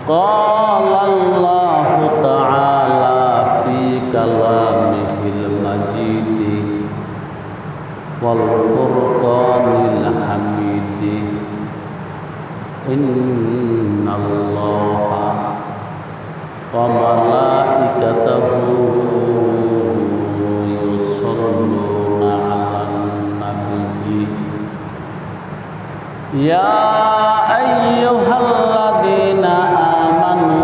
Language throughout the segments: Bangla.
Qala Allah Ta'ala fi kalamihil majid wal furqanil hamid, inna Allah wa malaikatahu yusholluna 'alan nabi ya ayyuhalladzina amanu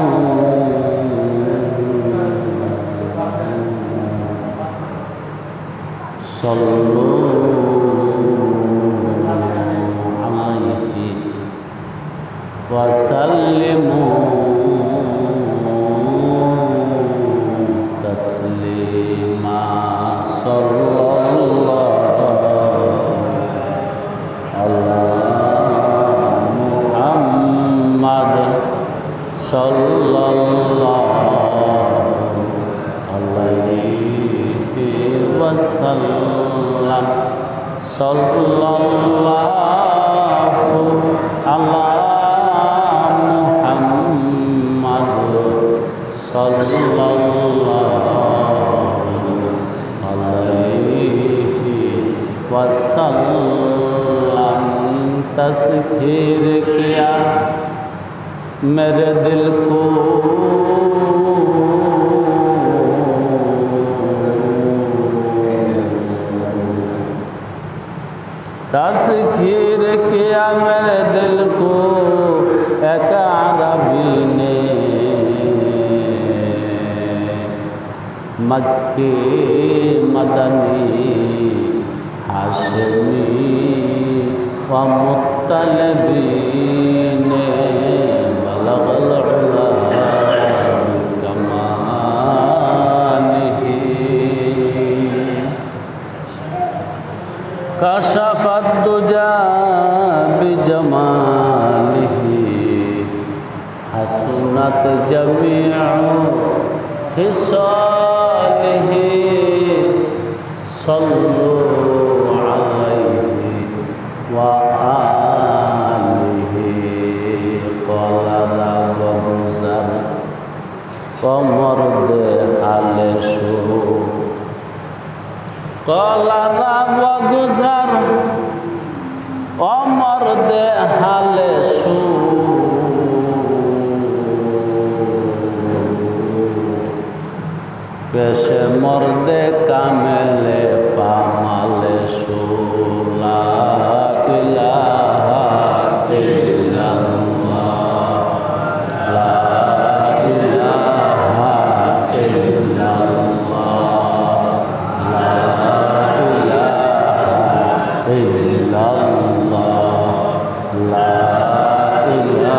sallu alaihi wa sallimu taslima. Sallallahu ala Muhammad sallallahu alaihi wasallam. Sallallahu ala Muhammad sallallahu alaihi wasallam. तस्खीर किया मेरे दिल को तस्खीर किया मेरे दिल को एक अरबी ने मक्की मदनी हाशमी व मुत्तलबीन बलगल उला कमानिही कशफत दुजा बिजमानिही हसनत जमीउ खिसालिही सल्लु अलैहि व आलिहि क़ला रब्बुज़र कमर्द आलेशु क़ला रब्बुज़र कमर्द आलेशु पेशे मर्दे कामेले पामाले सुला इलाहा इल्लल्लाह ला इलाहा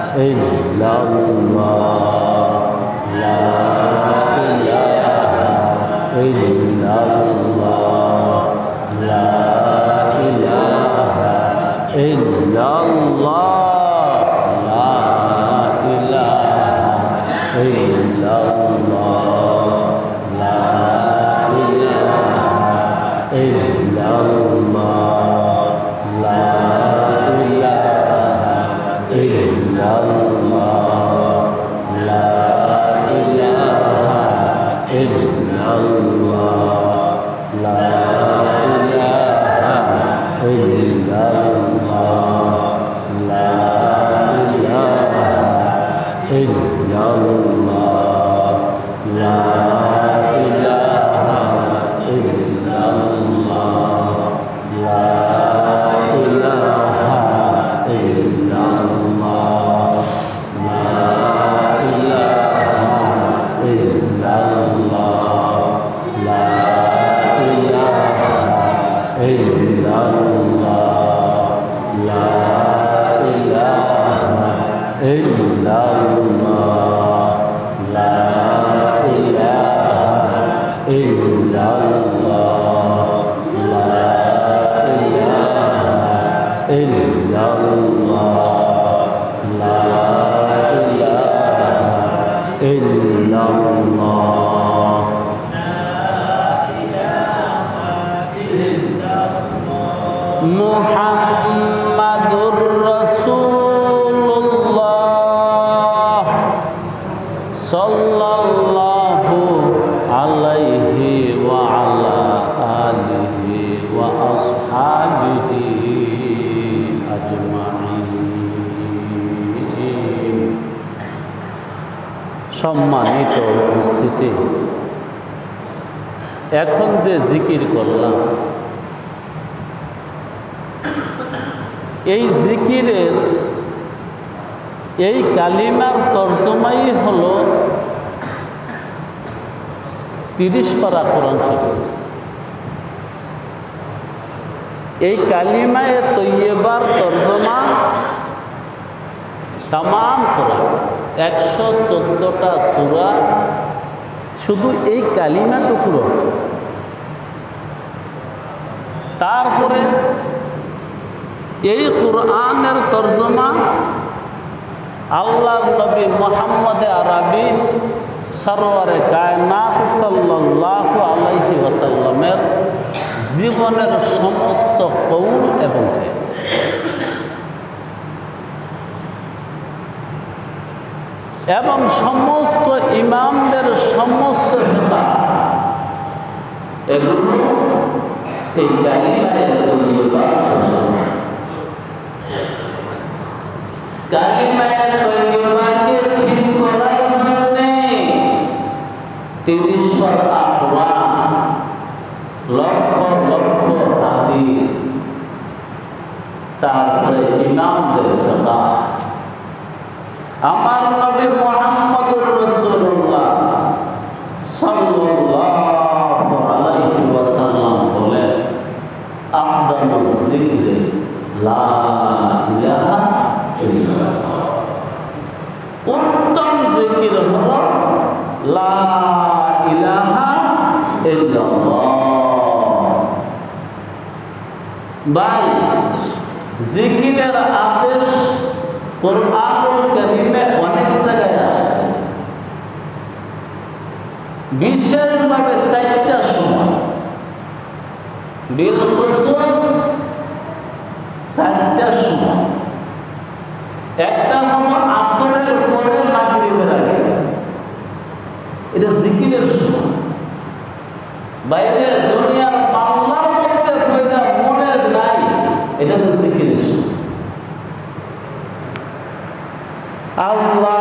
इल्लल्लाह ला इलाहा इल्लल्लाह ला इलाहा इल्लल्लाह ला illallah, la ilaha illallah, la ilaha illallah, la ilaha illallah. Muhammadur Rasulullah sallallahu alaihi wa ala alihi wa ashabihi ajma'in। সম্মানিত উপস্থিতি, এখন যে জিকির করলাম, এই জিকিরের এই কালিমার তর্জমাই হলো 30 পারা কোরআন শরীফ। এই কালিমায়ে তৈয়বার তর্জমা তামাম কোরআন 114টা সূরা শুধু এই কালিমাটুকুর। তারপরে এই কোরআনের তর্জমা আল্লাহর নবী মুহাম্মদ আরবি সরওয়ারে কায়নাত সাল্লাল্লাহু আলাইহি ওয়াসাল্লামের জীবনের সমস্ত কৌল এবং ফেল। এবং সমস্ত ইমামদের সমস্ত ফিকহ এগুলো এই কালিমায়ে তৈয়বা কালিমায়ে তৈয়বাকে ঠিক করার জন্য 30 পারা কোরআন, লক্ষ লক্ষ হাদিস, তারপরে ইমামদের ফিকহ। আমার নবী মুহাম্মদুর রাসূলুল্লাহ সাল্লাল্লাহু আলাইহি ওয়াসাল্লাম বলেন, আফদালুজ যিকরি লা ইলাহা ইল্লাল্লাহ। উত্তম জিকির হলো লা ইলাহা ইল্লাল্লাহ। ভাই, জিকিরের আদেশ কোরআনুল কারীমে অনেক জায়গায় আসছে, বিশেষভাবে 4টা সময়, বিল খুসুস 4টা সময়। একটা হলো আসরের পরে মাগরিবের আগে, এটা জিকিরের সময়। বাইরে দুনিয়ার মামলার মধ্যে কইটা মনে নাই, এটা তো জিকিরের সময়। আল্লাহ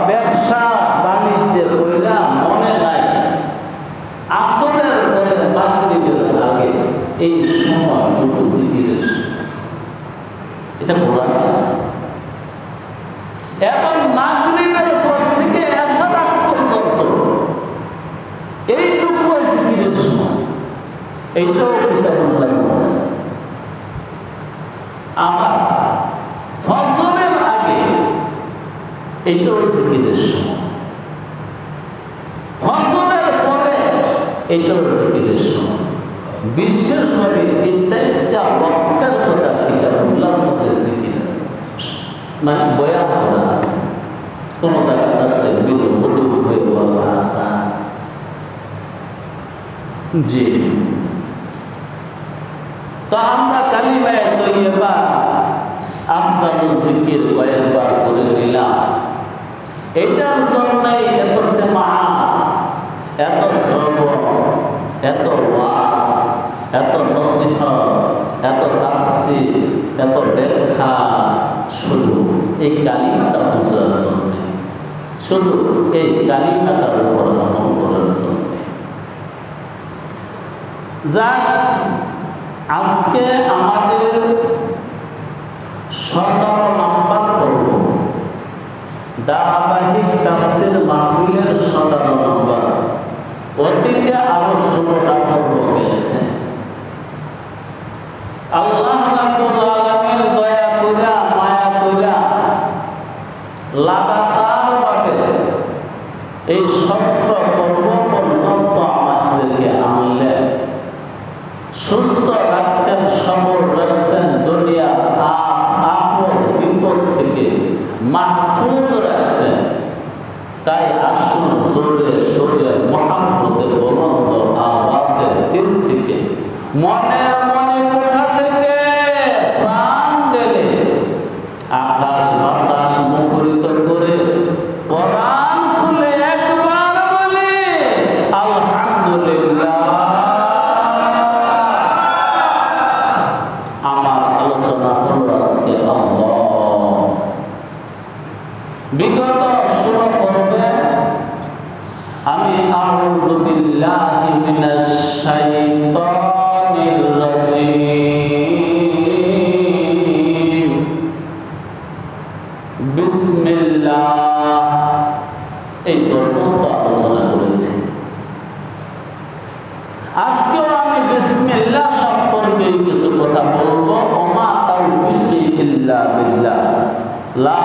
ব্যবসা বাণিজ্যের কইরা মনে নাই, আসরের পরে মাগরিবের আগে এই সময় দুটো জিকিরের। এটা কোরআনে আছে। এবং মাগরিবের পর থেকে এশার আগ পর্যন্ত এইটুকু জিকিরের সময়, এইটাও কিতাবুল্লাহ আছে। আমার ফজরের আগে এইটাও জিকিরের সময়, ফজরের পরে এইটাও জিকিরের সময়। বিশেষভাবে এই 4টা ওয়াক্তের কথা কিতাবুল্লাহর মধ্যে জিকির আছে, মানে বয়ান করা আছে। কোন জায়গায় আছে বিল বদু হয়ে বলা আছে। জি, তো আমরা কালিমায়ে তৈয়বা আফদালুজ যিকির কয়েকবার করে নিলাম। এটার জন্যই এত সেমাআত, এত শ্রবণ, এত ওয়াজ, এত নসিহত, এত তাফসীর, এত ব্যাখ্যা, শুধু এই কালিমাটা বোঝার জন্য, শুধু এই কালিমাটার উপর আমল করার জন্য। যাক, আজকে আমাদের 17 নম্বর পর্ব, ধারাবাহিক তাফসীর মাহফিলের 17 নম্বর। অতীতে আরো 16টা পর্ব গেছে। আল্লাহ রাব্বুল আলামিন দয়া কইরা মায়া কইরা লাগাতারভাবে এই 17 পর্ব পর্যন্ত আমাদেরকে আনলেন, সুস্থ রাখছেন, সবল রাখছেন, দুনিয়া আখেরাত বিপদ থেকে মাহফুজ রাখছেন। তাই আসুন জোরে সোরে মহাব্বতের বলন্দ আওয়াজের দিল থেকে, মনের মনে কোঠা থেকে প্রাণ ঢেলে আকাশ বাতাস মুখরিত করে কোরআন খুলে একবার বলে আলহামদুলিল্লাহ। আমার আলোচনা হলো আজকে আল্লাহ। বিগত শুরু করবে আমি আউযু বিল্লাহি মিনাশ শাইতানির রাজীম। বিসমিল্লাহ এই পর্যন্ত আলোচনা করেছি। আজকেও আমি বিসমিল্লাহ সম্পর্কে কিছু কথা বলবো। ওমা তাওফীকি ইল্লা বিল্লাহ, লা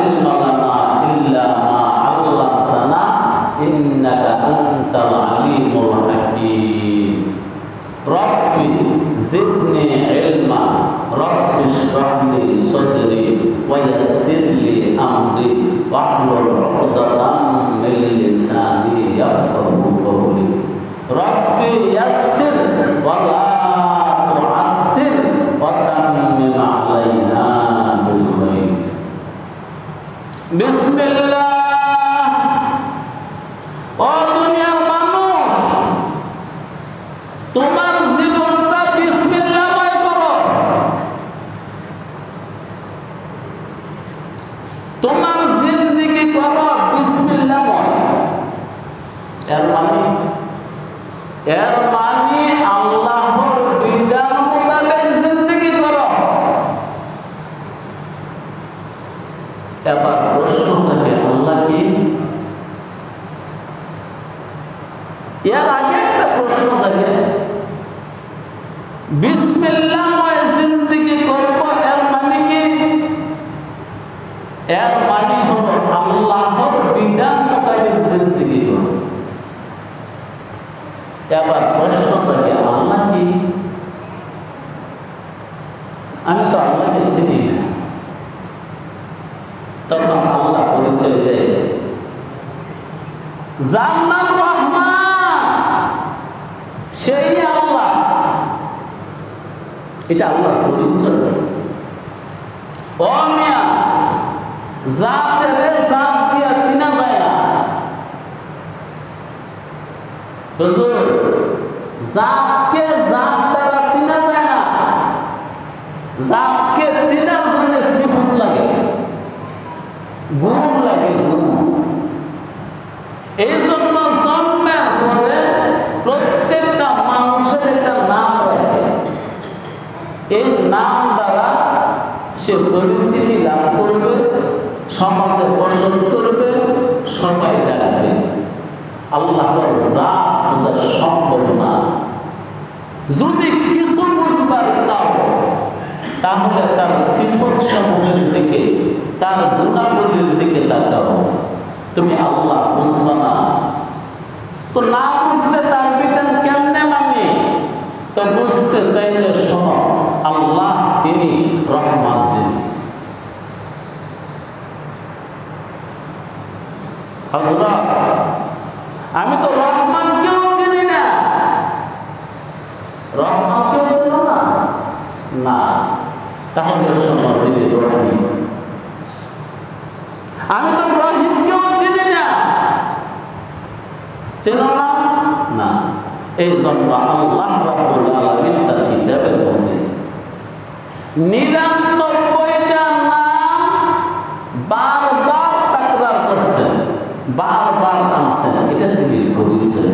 ইলমা লানা ইল্লা মা আল্লামতানা ইন্নাকা আনতাল আলিমুল হাকীম। রব্বি জিদনি ইলমা, রব্বি ইশরাহ লি সাদরি ওয়া ইয়াসসির লি আমরি ওয়াহলুল উকদাতাম মিন লিসানি ইয়াফকাহু কওলি। রব্বি ইয়াসসির ওয়া লা তুআসসির ওয়া তাম্মিম আলাইনা বিল খায়র। বিসমিল্লাহ। ও দুনিয়ার মানুষ, তোমার জীবনটা বিসমিল্লাহময় করো। তোমার জিন্দেগি করো বিসমিল্লাহময়। এর মানে আল্লাহর বিধান মোতাবেক জিন্দেগি করো। এবার প্রশ্ন থাকে আল্লাহ কি? এর আগে একটা প্রশ্ন থাকে, বিসমিল্লাহময় জিন্দেগি করব এর মানে কি? এর মানে হলো আল্লাহর বিধান মোতাবেক জিন্দেগি করব। এবার প্রশ্ন থাকে আল্লাহ কি? আমি তো আল্লাহকে চিনি না। তখন আল্লাহ পরিচয় দেয়, যার নাম রহমান সেই আল্লাহ। এটা আল্লাহর পরিচয়। ও মিয়া, জাতের জাত দিয়া চিনা যায় না। হুজুর, জাতকে জাত দ্বারা চিনা যায় না। জাতকে চিনার জন্য সিফত লাগে, গুণ লাগে, গুণ। এই জন্য জন্মের পরে প্রত্যেকটা মানুষের একটা নাম রাখে। এই নাম দ্বারা সে পরিচিতি লাভ করবে, সমাজে বসত করবে, সবাই ডাকবে। আল্লাহর জাত বোঝা সম্ভব না। যদি কিছু বুঝবার চাও তাহলে তার সিফত সমূহের দিকে, তার গুণাবলীর দিকে তাকাও। তুমি আল্লাহ বুঝবে না তো, না বুঝলে তার বিধান কেমনে মানে? তো বুঝতে চাইলে শোনো, আল্লাহ তিনি রহমান যিনি। হযরত, আমি তো রহমানকেও চিনি না। রহমানকেও চিনো না? না। তাহলে শোনো, যিনি রহিম। আমি তো রহিমকেও চিনি না। চেনো না? না। এই জন্য আল্লাহ রাব্বুল আলামিন তার কিতাবের মধ্যে 99টা নাম বারবার তাকরার করছেন, বারবার আনছেন। এটা তিনি পরিচয়।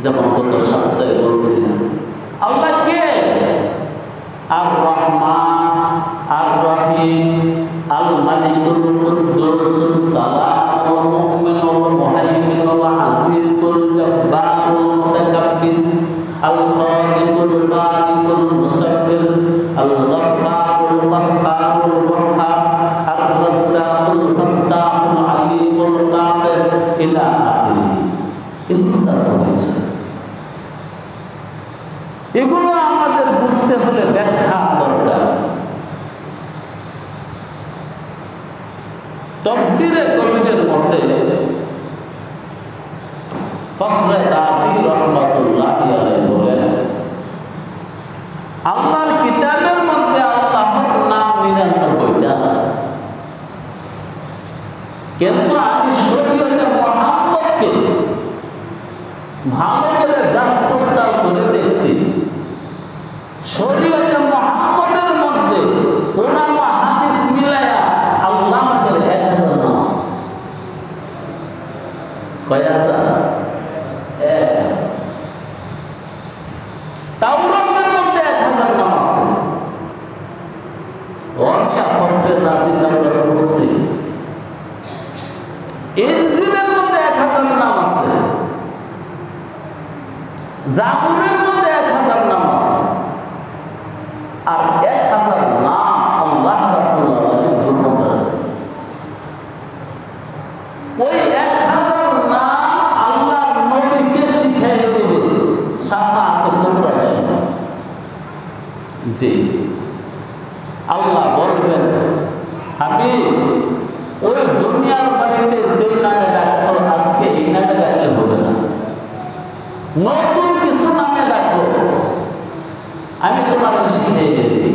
যেমন গত সপ্তাহে বলছিলেন আল্লাহ কে? আর রহমান, আর রহিম, আল মালিকুল কুদ্দুস সালামুল মুমিনুল মুহাইমিনুল আজিজুল জব্বারুল মুতাকাব্বির, আল খালিকুল মালিকুল মুসাব্বির, আল গফফারুল ওয়াহ্হাবুল ওয়াহ্হাব, আর তাফসীরে কবিরের মধ্যে ফখরে রাজি রাহমাতুল্লাহি আলাইহি বলেন, আল্লাহর কিতাবের মধ্যে আল্লাহর নাম 99টা আছে, কিন্তু আমি শরীয়তে মুহাম্মদকে ভালো করে যাচ পড়তাল করে দেখছি, শরীয়তে মুহাম্মদের মধ্যে উলামা হাদিস মিলায়া আল্লাহর 1000 নাম আছে। কয় হাজার? 1000। তাওরাতের মধ্যে 1000 নাম আছে। ওয়াকিয়া ফখরে রাজি আমরা পড়ছি। ইনজিলের মধ্যে 1000 নাম আছে, জাবুরের মধ্যে 1000 নাম আছে, আর 1000 নাম আল্লাহ রাব্বুল আলামিন গ্রহণ করেছে। ওই 1000 নাম আল্লাহ নবীকে শিখিয়ে দেবে শাফাআতের কুবরার সময়। জি, আল্লাহ বলবেন, হাবিব ওই দুনিয়ার বাড়িতে যে নামে ডাকছো আজকে এই নামে ডাকলে হবে না, নতুন কিছু নামে ডাকো, আমি তোমার শিখিয়ে দিই।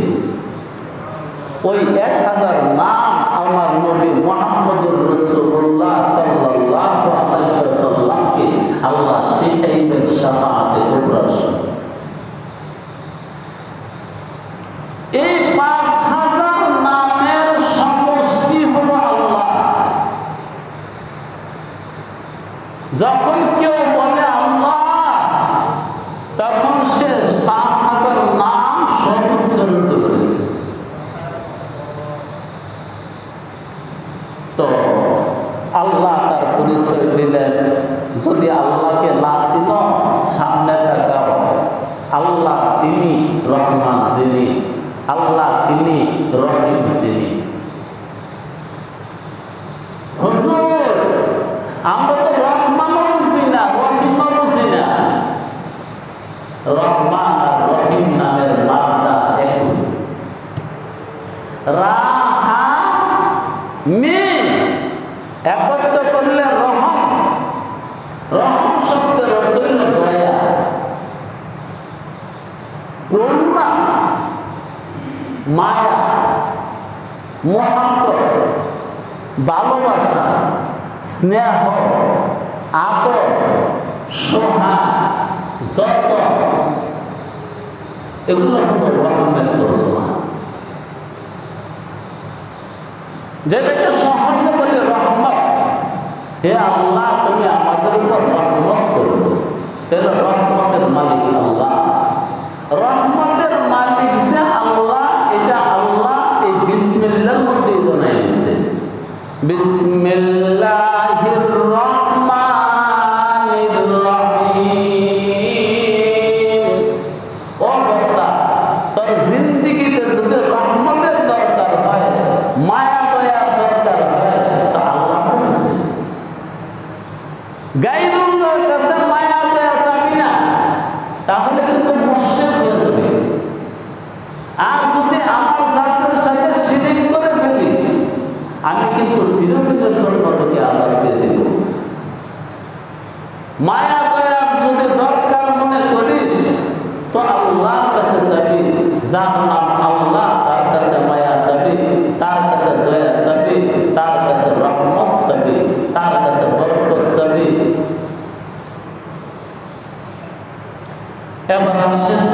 ওই 1000 নাম আমার নবী মুহাম্মদুর রাসূলুল্লাহ সাল্লাল্লাহু আলাইহি ওয়াসাল্লামকে আল্লাহ শিখাইবেন শাফাআতে কুবরার সময়। এই 5000 নামের সমষ্টি হলো আল্লাহ। যখন কেউ বলে আল্লাহ, তখন সে 5000 নাম সব উচ্চারণ করেছে। তো আল্লাহ তার পরিচয় দিলেন, যদি আল্লাহকে না চিন সামনে তাকাও, আল্লাহ তিনি রহমান যিনি, আল্লাহ তিনি রহিম যিনি। হুজুর আমরা তো রহমানও বুঝি না, রহিমও বুঝি না। রহমান আর রহিম নামের মাত্রা এক। রাহা মিম একত্র করলে রহম। রহম শব্দের অর্থ হল দয়া, করুণা, মায়া, মোহাব্বত, ভালোবাসা, স্নেহ, আদর, সোহাগ, যত্ন, এগুলো হলো রহমের তর্জমা। যেটাকে সহজে বলে রহমত, হে আল্লাহ তুমি আমাদের উপর রহমত করো। তাহলে রহমতের মালিক আল্লাহ। রহমতের মালিক যে আল্লাহ, এটা আল্লাহ এই বিসমিল্লাহর মধ্যে জানাই দিয়েছে। বিসমিল্লাহির রহমানির রহিম। ও বান্দা, তোর জিন্দেগিতে যদি রহমতের দরকার হয়, মায়া দয়ার দরকার হয়, তো আল্লাহ কাছে চাইছে। গায়রুল্লাহর কাছে মায়া দয়া চাবি না, তাহলে কিন্তু মুশরিক হয়ে যাবে। আর যদি আমার জাতের সাথে শিরক করে ফেলিস, আমি কিন্তু চিরদিনের জন্য তোকে আযাব দিয়ে দেব। মায়া দয়ার যদি দরকার মনে করিস, তো আল্লাহর কাছে যাবি, যার নাম আল্লাহ, তার কাছে মায়া যাবি, তার কাছে দয়া যাবি, তার কাছে রহমত যাবি, তার কাছে বরকত যাবি। এবার আসেন,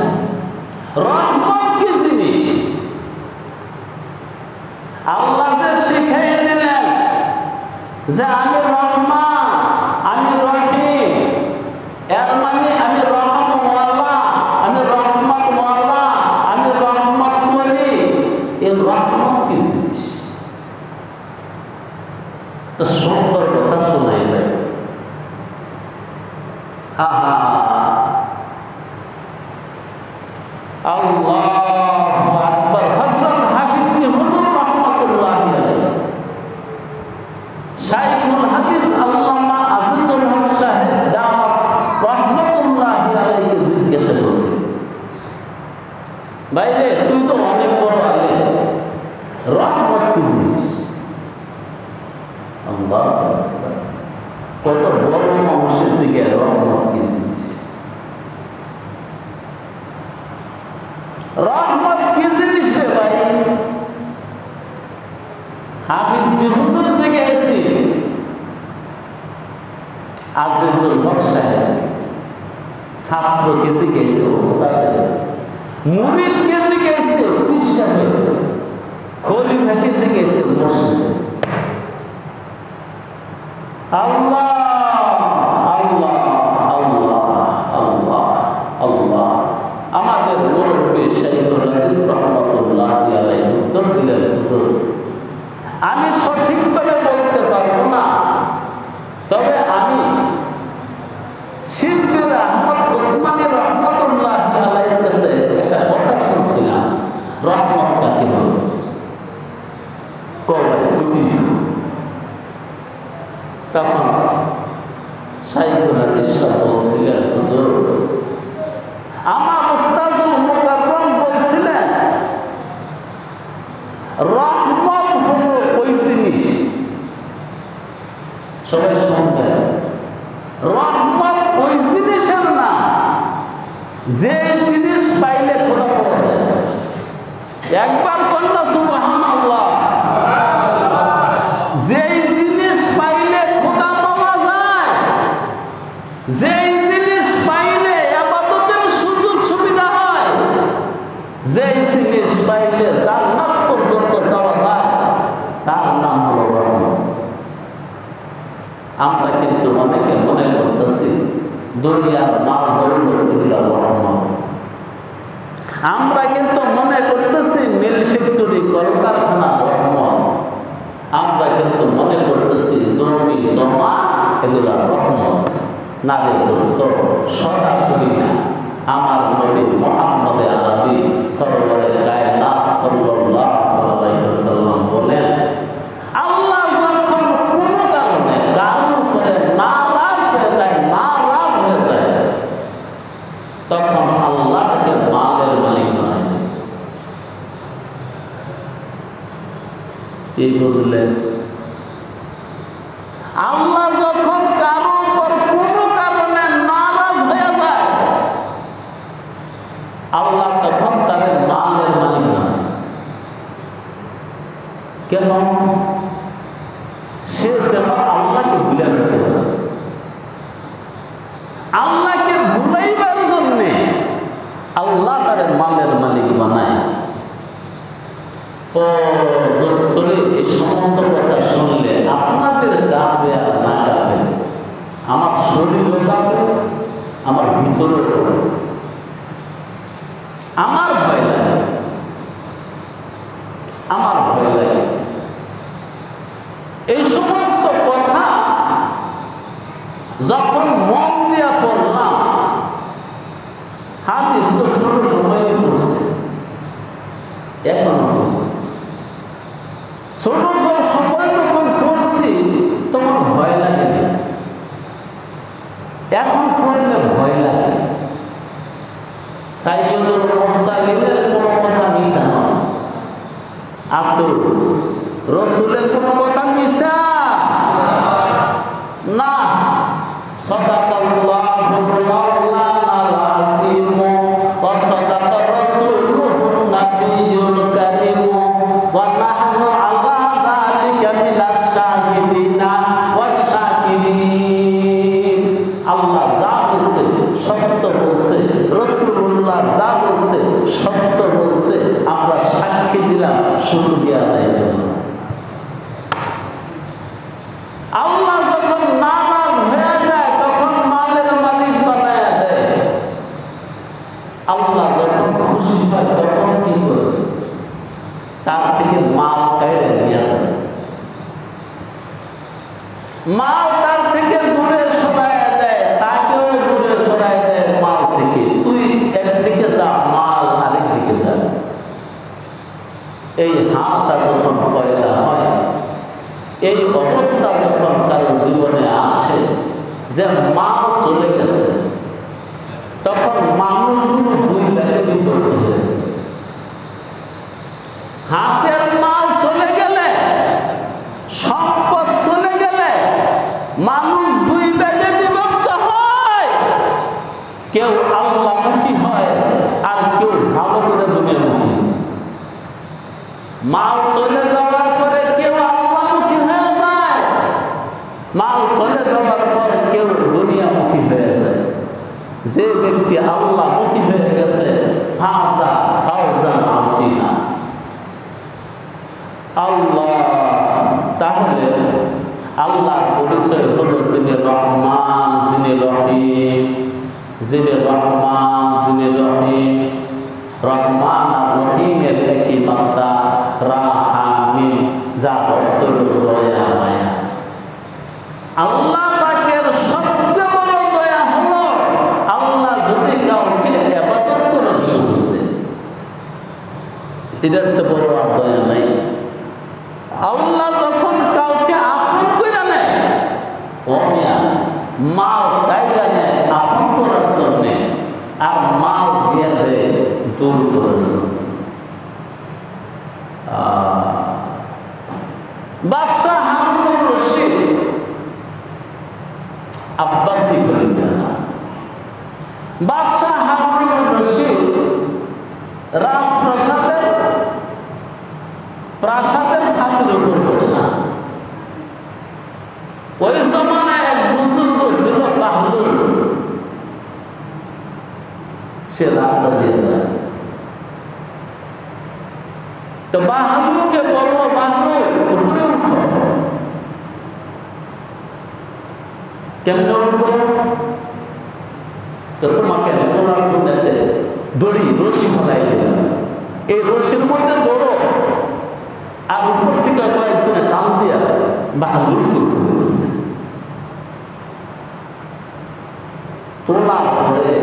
রহমত কি জিনিস? আল্লাহ যে শিখাই দিলেন যে আমি রহমান, আমি রহিম, এর মানে আমি রহম ওয়ালা, আমি রহমত ওয়ালা, আমি রহমত করি। এই রহমত কি জিনিস? তো সুন্দর কথা শোনাই দেয়। আহা, আল্লাহু আকবার। হযরত হাফিজ জি হুজুর রাহমাতুল্লাহি আলাইহি, শাইখুল হাদিস আল্লামা আজিজুল হক সাহেব দাওয়াত রাহমাতুল্লাহি আলাইহি জিজ্ঞাসা করছে, ভাইরে তুই তো অনেক বড় আলেম, রহমত কি জিনিস? কত বড় মানুষের দিকে রহমত কি জিনিস, রহমত কি জিনিস রে ভাই। হাফিজ হুজুর থেকে এসেছি আজিজুল হক সাহেব, ছাত্র কেজি গেছে ওস্তাদ, মুরিদ কেজি গেছে বিশ্বাসে, খলিফা কেজি গেছে মসজিদ। আল্লাহ আল্লাহ আল্লাহ আল্লাহ আল্লাহ। আমাদের মুরব্বী শাইখুল হাদিস রহমাতুল্লাহ আলাইহি উত্তর দিলেন, হুজুর আমি সঠিকভাবে বলতে পারবো না, তবে আমি শিববির আহমদ ওসমানী রহমাতুল্লাহ আলাইহির কাছে একটা কথা শুনছিলাম, রহমত কাকে বলে? তখন শাইখুল হাদিস বলছিলেন, হুজুর আমার উস্তাদুল মুকাররম বলছিলেন রহমত হলো ওই জিনিস, সবাই শুনবেন, রহমত ওই জিনিসের নাম যে জিনিস পাইলে খোদা পাওয়া যায়। একবার কন্যা সুবহানাল্লাহ, যে জিনিস পাইলে খোদা পাওয়া যায়, যে জিনিস পাইলে ইবাদতের সুযোগ সুবিধা হয়, যে জিনিস পাইলে জান্নাত পর্যন্ত যাওয়া যায়, তার নাম হলো রহমত। আমরা কিন্তু অনেকে মনে করতেছি দুনিয়ার মাল দৌলতগুলো রহমত, আমরা কিন্তু মনে করতেছি মিল ফ্যাক্টরি কলকারখানা রহমত, আমরা কিন্তু মনে করতেছি জমি জমা এগুলা রহমত। নারী দোস্ত সরাসরি না, আমার নবী মুহাম্মদ আরবি সরওয়ারে কায়নাত সাল্লাল্লাহু আলাইহি ওয়াসাল্লাম বলেন, আল্লাহ যখন কোনো কারণে কারোর উপরে নারাজ হয়ে যায়, তখন আল্লাহ তাকে মালের মালিক বানায়। এই বুঝলেন? আল্লাহ যখন কারো উপর কোনো কারণে নারাজ হয়ে যায়, আল্লাহ তখন তাদের মালের মালিক বানায়। কেন? সে যেন আল্লাহকে ভুলে রাখতে পারে। আল্লাহকে ভুলাইবার জন্য আল্লাহ তাদের মালের মালিক বানায়। ও দোস্তরে, এই সমস্ত কথা শুনলে আপনাদের কাঁপবে আর না কাঁপবে, আমার শরীরও কাঁপবে, আমার ভিতরেও কাঁপবে, আমার ভয় লাগে, আমার ভয় লাগে। এই সমস্ত কথা যখন মন দিয়া পড়লাম, হাদিস তো ছোট সময়ে পড়ছে, এখন ছোট সময় যখন পড়ছি তখন ভয় লাগে, এখন পড়লে ভয় লাগে। সাইয়্যিদুল মুরসালিনের কোনো কথা মিছা নয়, আসল রসুলের কোনো কথা মিছা না। সাদাকাল্লাহু মাওলানাল আযীম ওয়া সাদাকা রাসূলুহুন নাবিয়্যুল কারীম ওয়া নাহনু আলা যালিকা মিনাশ শাহিদিনা ওয়াশ শাকিরিন। আল্লাহ যা বলছে সত্য বলছে, রাসূলুল্লাহ যা বলছে সত্য বলছে, আমরা সাক্ষী দিলাম, শুকরিয়া আদায় করলাম। আল্লাহ যখন নারাজ হয়ে যায় তখন মালের মালিক বানায় দেয়, আল্লাহ যখন খুশি হয় তখন কি করে? তার থেকে মাল কেড়ে নিয়ে যায়, মাল তার থেকে দূরে সরায় দেয়, তাকেও দূরে সরায় দেয় মাল থেকে। তুই একদিকে যা, মাল আরেক দিকে যা। এই হালটা যখন পয়দা হয়, এই অবস্থা যখন কারো জীবনে আসে যে মাল চলে গেছে, তখন মানুষগুলো দুই ভাগে বিভক্ত হয়েছে। হাতের মাল চলে গেলে, সম্পদ চলে গেলে কেউ আল্লাহমুখী হয় আর কেউ ভালো করে দুনিয়ামুখী। মাল চলে যাওয়ার পরে কেউ আল্লাহমুখী হয়ে যায়, মাল চলে যাওয়ার পর কেউ দুনিয়ামুখী হয়ে যায়। যে ব্যক্তি আল্লাহমুখী হয়ে গেছে ফাজা ফাওজান আসিনা। আল্লাহ, তাহলে আল্লাহর পরিচয় হলো যিনি রহমান, যিনি রহিম, যিনি রহমান, যিনি রহিম। রহমান আর রহিমের একই মাত্রা, রাহামিন, যা অর্থ দয়া মায়া। আল্লাহ পাকের সবচেয়ে বড় দয়া হলো আল্লাহ যদি কাউকে ইবাদত করার সুযোগ দেয়, এটার চেয়ে বড় আর দয়া নাই। আল্লাহ যখন কাউকে আপন করে নেয়, অমিয়া মাল দায়রা নেয় আপন করার জন্যে, আর মাল দিয়ে দেয় দূর করার জন্য। বাদশাহ হারুনুর রশিদ আব্বাসী করেছেন। বাদশাহ হারুনুর রশিদ প্রাসাদের ছাদের উপর বসা। ওই জমানায় এক বুজুর্গ ছিল বাহলুল, সে রাস্তা দিয়ে যায়। তো বাহলুলকে বলল, বাহলুল উপরে উঠো। কেমন উঠবো? তো তোমাকে দড়ি রশি ফলাই দিলাম, এই রশির মধ্যে দৌড়ো, আর উপর থেকে কয়েকজনে টান দিয়া বাহাদুর শুরু করে দিচ্ছে। তোলা পরে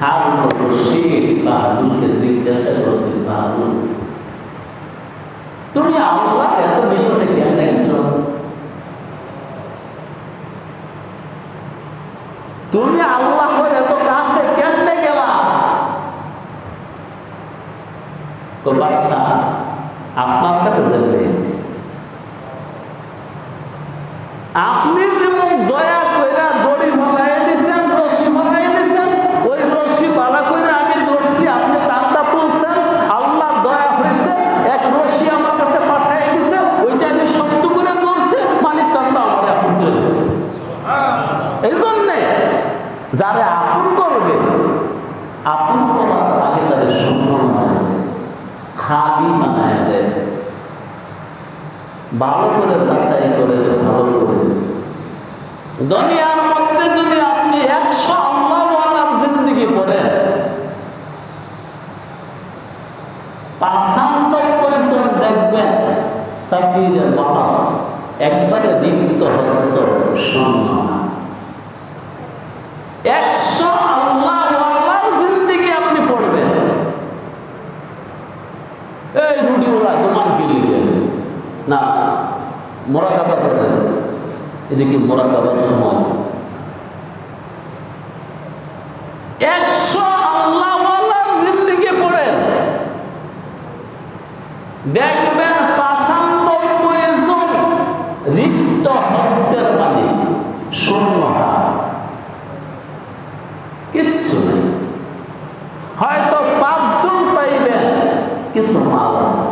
হারুনুর রশিদ বাহাদুরকে জিজ্ঞাসা করছে, বাহাদুর তুমি আল্লাহ এত নিকটে কেন গেছো? তুমি আল্লাহর এত কাছে কেমনে গেলা? তো বাদশাহ, আপনার কাছে জানতে চাইছি, আপনি যেমন দয়া কইরা দড়ি ভালাই দিচ্ছেন, রশি ভালাই দিচ্ছেন, ওই রশি ভালা কইরা আমি ধরছি, আপনি টানটা তুলছেন, আল্লাহ দয়া হয়েছে, এক রশি আমার কাছে পাঠাই দিছে, ওইটা আমি শক্ত করে ধরছি, মালিক টানটা আমার আপন করে দিচ্ছে। এই জন্যে যারা আপন করবে, আপন করার আগে তাদের সম্মান বানায় দেয়, খাবি বানায় দেয়, ভালো করে যাচাই করে, ভালো করে। দুনিয়ার মধ্যে যদি আপনি 100 আল্লাহওয়ালার জিন্দেগি পড়েন, 95 জন দেখবেন সাফিরে বাস একবারে রিক্ত হস্ত, শূন্য। 100 আল্লাহওয়ালার জিন্দেগি আপনি পড়বেন, এই রুডিওলা তোমার কি লিখে না মোরাকাবা করেন, এদিকে মোরাকাবার সময় 100 আল্লাহওয়ালার জিন্দেগি পড়েন, দেখবেন 95 জন রিক্ত হস্তের মালিক, শূন্য হাত, কিচ্ছু নেই। হয়তো 5 জন পাইবেন কিছু মাল আছে।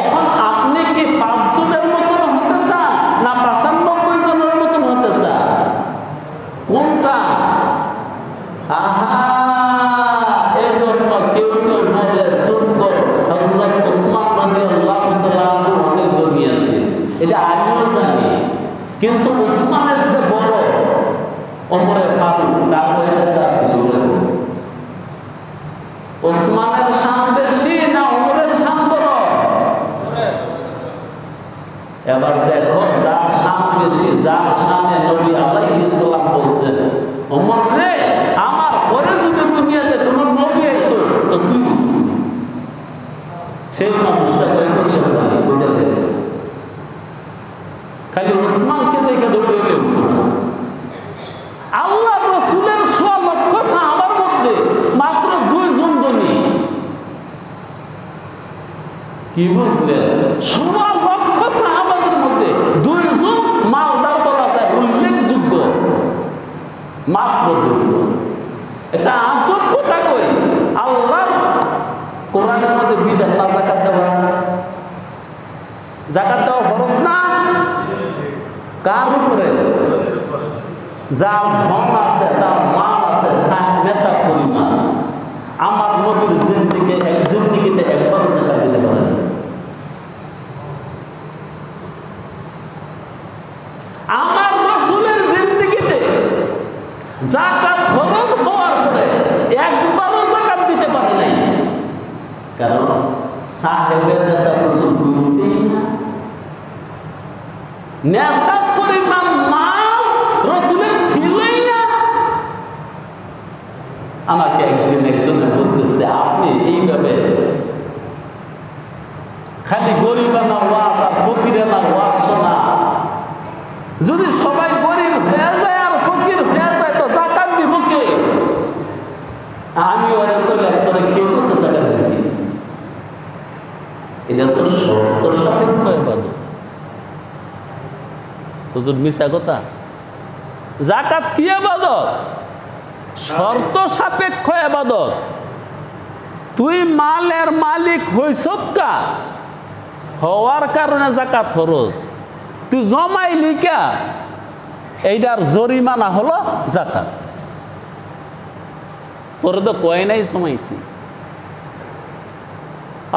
এখন আপনি কি 5 জনের মতন হতে চান, না 95 জনের মতন হতে চান? কোনটা? এই জন্য কেউ কেউ বলে সুন্দর হযরত ওসমান রাদিয়াল্লাহু তাআলা অনেক ধনী আছে, এটা আমিও জানি, কিন্তু ওসমানের যে বড় ওমরে ফারুক, তার বয়সটা আছে। ওসমানের শান বেশি না ওমরের শান বড়? এবার দেখো, যার শান বেশি, যার শানে নবী আলাইহিস সালাম বলছেন, ওমর রে, আমার পরে যদি দুনিয়াতে কোনো নবী আইতো তো তুই, সেই মানুষটা কয়েকশো টাকা ওইটা দেখে, খালি ওসমানকে দেখে দৌড়ে গেলে উঠতো না। আল্লাহ রাসূলের 100 লক্ষ সাহাবার মধ্যে মাত্র 2 জন ধনী। কি বুঝলেন? 100 লক্ষ সাহাবাদের মধ্যে 2 জন মালদার বলা যায়, উল্লেখযোগ্য মাত্র 2 জন। যাকাত দেওয়া ফরজ না? কার উপরে? যার ধন আছে, যার মাল আছে, নেশাব পরিমাণ। আমার নবীর জিন্দিগিতে একবারও যাকাত দিতে পারেন। আমার রাসূলের জিন্দিগিতে যাকাত ফরজ হওয়ার পরে একবারও যাকাত দিতে পারে নাই। কারণ সাহেবের নেশাব রাসূল বুঝছেই না। নেশাব পরিমাণ মাল রাসূলের ছিলই না। আমাকে একদিন একজনে বলতেছে, আপনি এইভাবে খালি গরিবানা ওয়াজ আর ফকিরানা ওয়াজ শোনা, যদি সবাই গরিব হয়ে যায় আর ফকির হয়ে যায় তো যাকাত দিব কে? আমি ওরা তোরে কে বসে যাকাত দিবি? এটা তো শর্ত সাপেক্ষ ইবাদত। হুজুর মিছা কথা? যাকাত কি ইবাদত? শর্ত সাপেক্ষ ইবাদত। তুই মালের মালিক হইছত কা, হওয়ার কারণে যাকাত ফরজ। তুই জমাইলি কা, এইটার জরিমানা হলো যাকাত। তোর তো কয় নাই জমাইতি।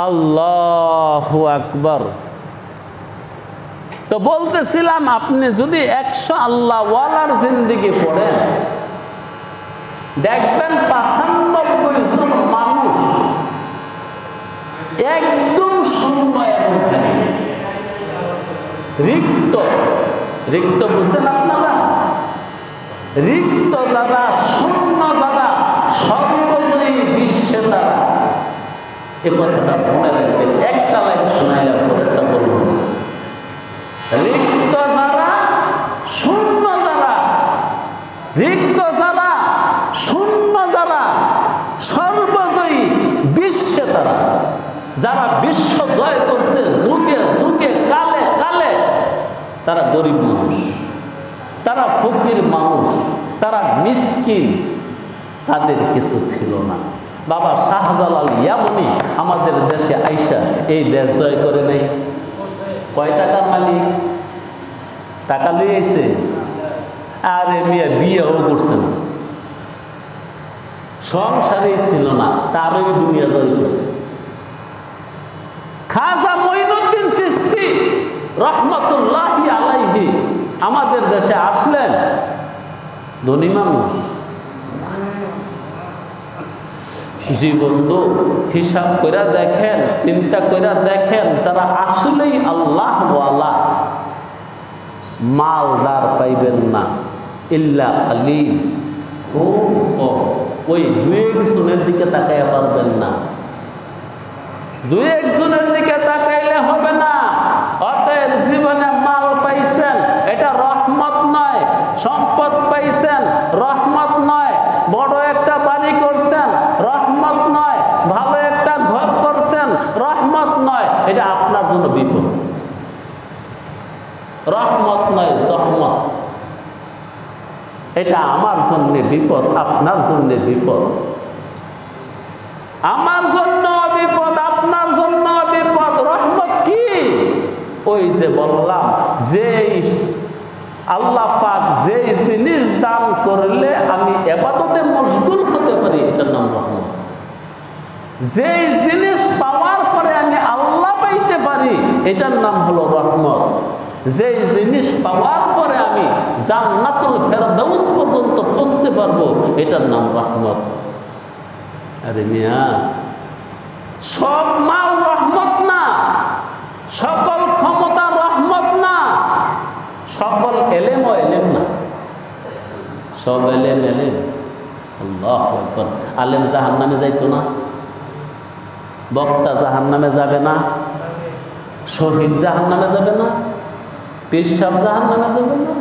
আল্লাহু আকবার। তো বলতেছিলাম, আপনি যদি 100 আল্লাহ ওয়ালার জিন্দেগি পড়েন, দেখবেন 95 জন মানুষ একদম শূন্য এবং খালি রিক্ত। রিক্ত বুঝছেন আপনারা? রিক্ত যারা, শূন্য যারা, সর্বজয়ী বিশ্বে তারা। এ কথাটা মনে রাখবেন। একটা লাইন শোনাইলে পরেরটা বলবো। রিক্ত যারা, শূন্য যারা, রিক্ত যারা, শূন্য যারা, সর্বজয়ী বিশ্বে তারা। যারা বিশ্ব জয় করছে যুগে যুগে, কালে কালে, তারা গরিব মানুষ, তারা ফকির মানুষ, তারা মিসকিন, তাদের কিছু ছিল না। বাবা শাহজালাল ইয়ামানি আমাদের দেশে আইসা এই দেশ জয় করে নাই। কয় টাকার মালিক? টাকা লইয়াছে। আরে মিয়া বিয়েও করছে না, সংসারেই ছিল না, তারই দুনিয়া জয় করছে। খাজা মঈনুদ্দিন চিশতি রহমতুল্লাহি আলাইহি আমাদের দেশে আসলেন, ধনী মানুষ। জীবন তো হিসাব করে দেখেন, চিন্তা করে দেখেন, যারা আসলেই আল্লাহ ওয়ালা, মালদার পাইবেন না ইল্লা আলী। ওই দুই একজনের দিকে তাকাইয়া পারবেন না, দুই একজনের দিকে তাকাইলে হবে না। অতএব জীবনে মাল পাইছেন, এটা রহমত নয়। সম্পদ পাইছেন, রহমত নয়। বড় একটা বাড়ি করছেন, রহমত নয়। ভালো একটা ঘর করছেন, রহমত নয়। এটা আপনার জন্য বিপদ। রহমত নয়, জহমত। এটা আমার জন্য বিপদ, আপনার জন্য বিপদ। আমার জন্য বিপদ, আপনার জন্য বিপদ। রহমত কি? ওই যে বললাম, যে আল্লাহ পাক যে জিনিস দান করলে আমি ইবাদতে মশগুল হতে পারি, এটার নাম রহমত। যে জিনিস পাওয়ার পরে আমি আল্লাহ পাইতে পারি, এটার নাম হলো রহমত। যে জিনিস পাওয়ার পরে আমি জান্নাতুল ফেরদাউস পর্যন্ত পৌঁছতে পারবো, এটার নাম রহমত। আরে মিয়া, সব মাল রহমত না, সকল ক্ষমতা রহমত না, সকল এলেমও এলেম না। সব এলেম এলেম। আল্লাহু আকবার। আলেম জাহান্নামে যাইতো না, বক্তা জাহান্নামে যাবে না, শহীদ জাহান্নামে যাবে না, পীর সাহেব জাহান্নামে যাবে না।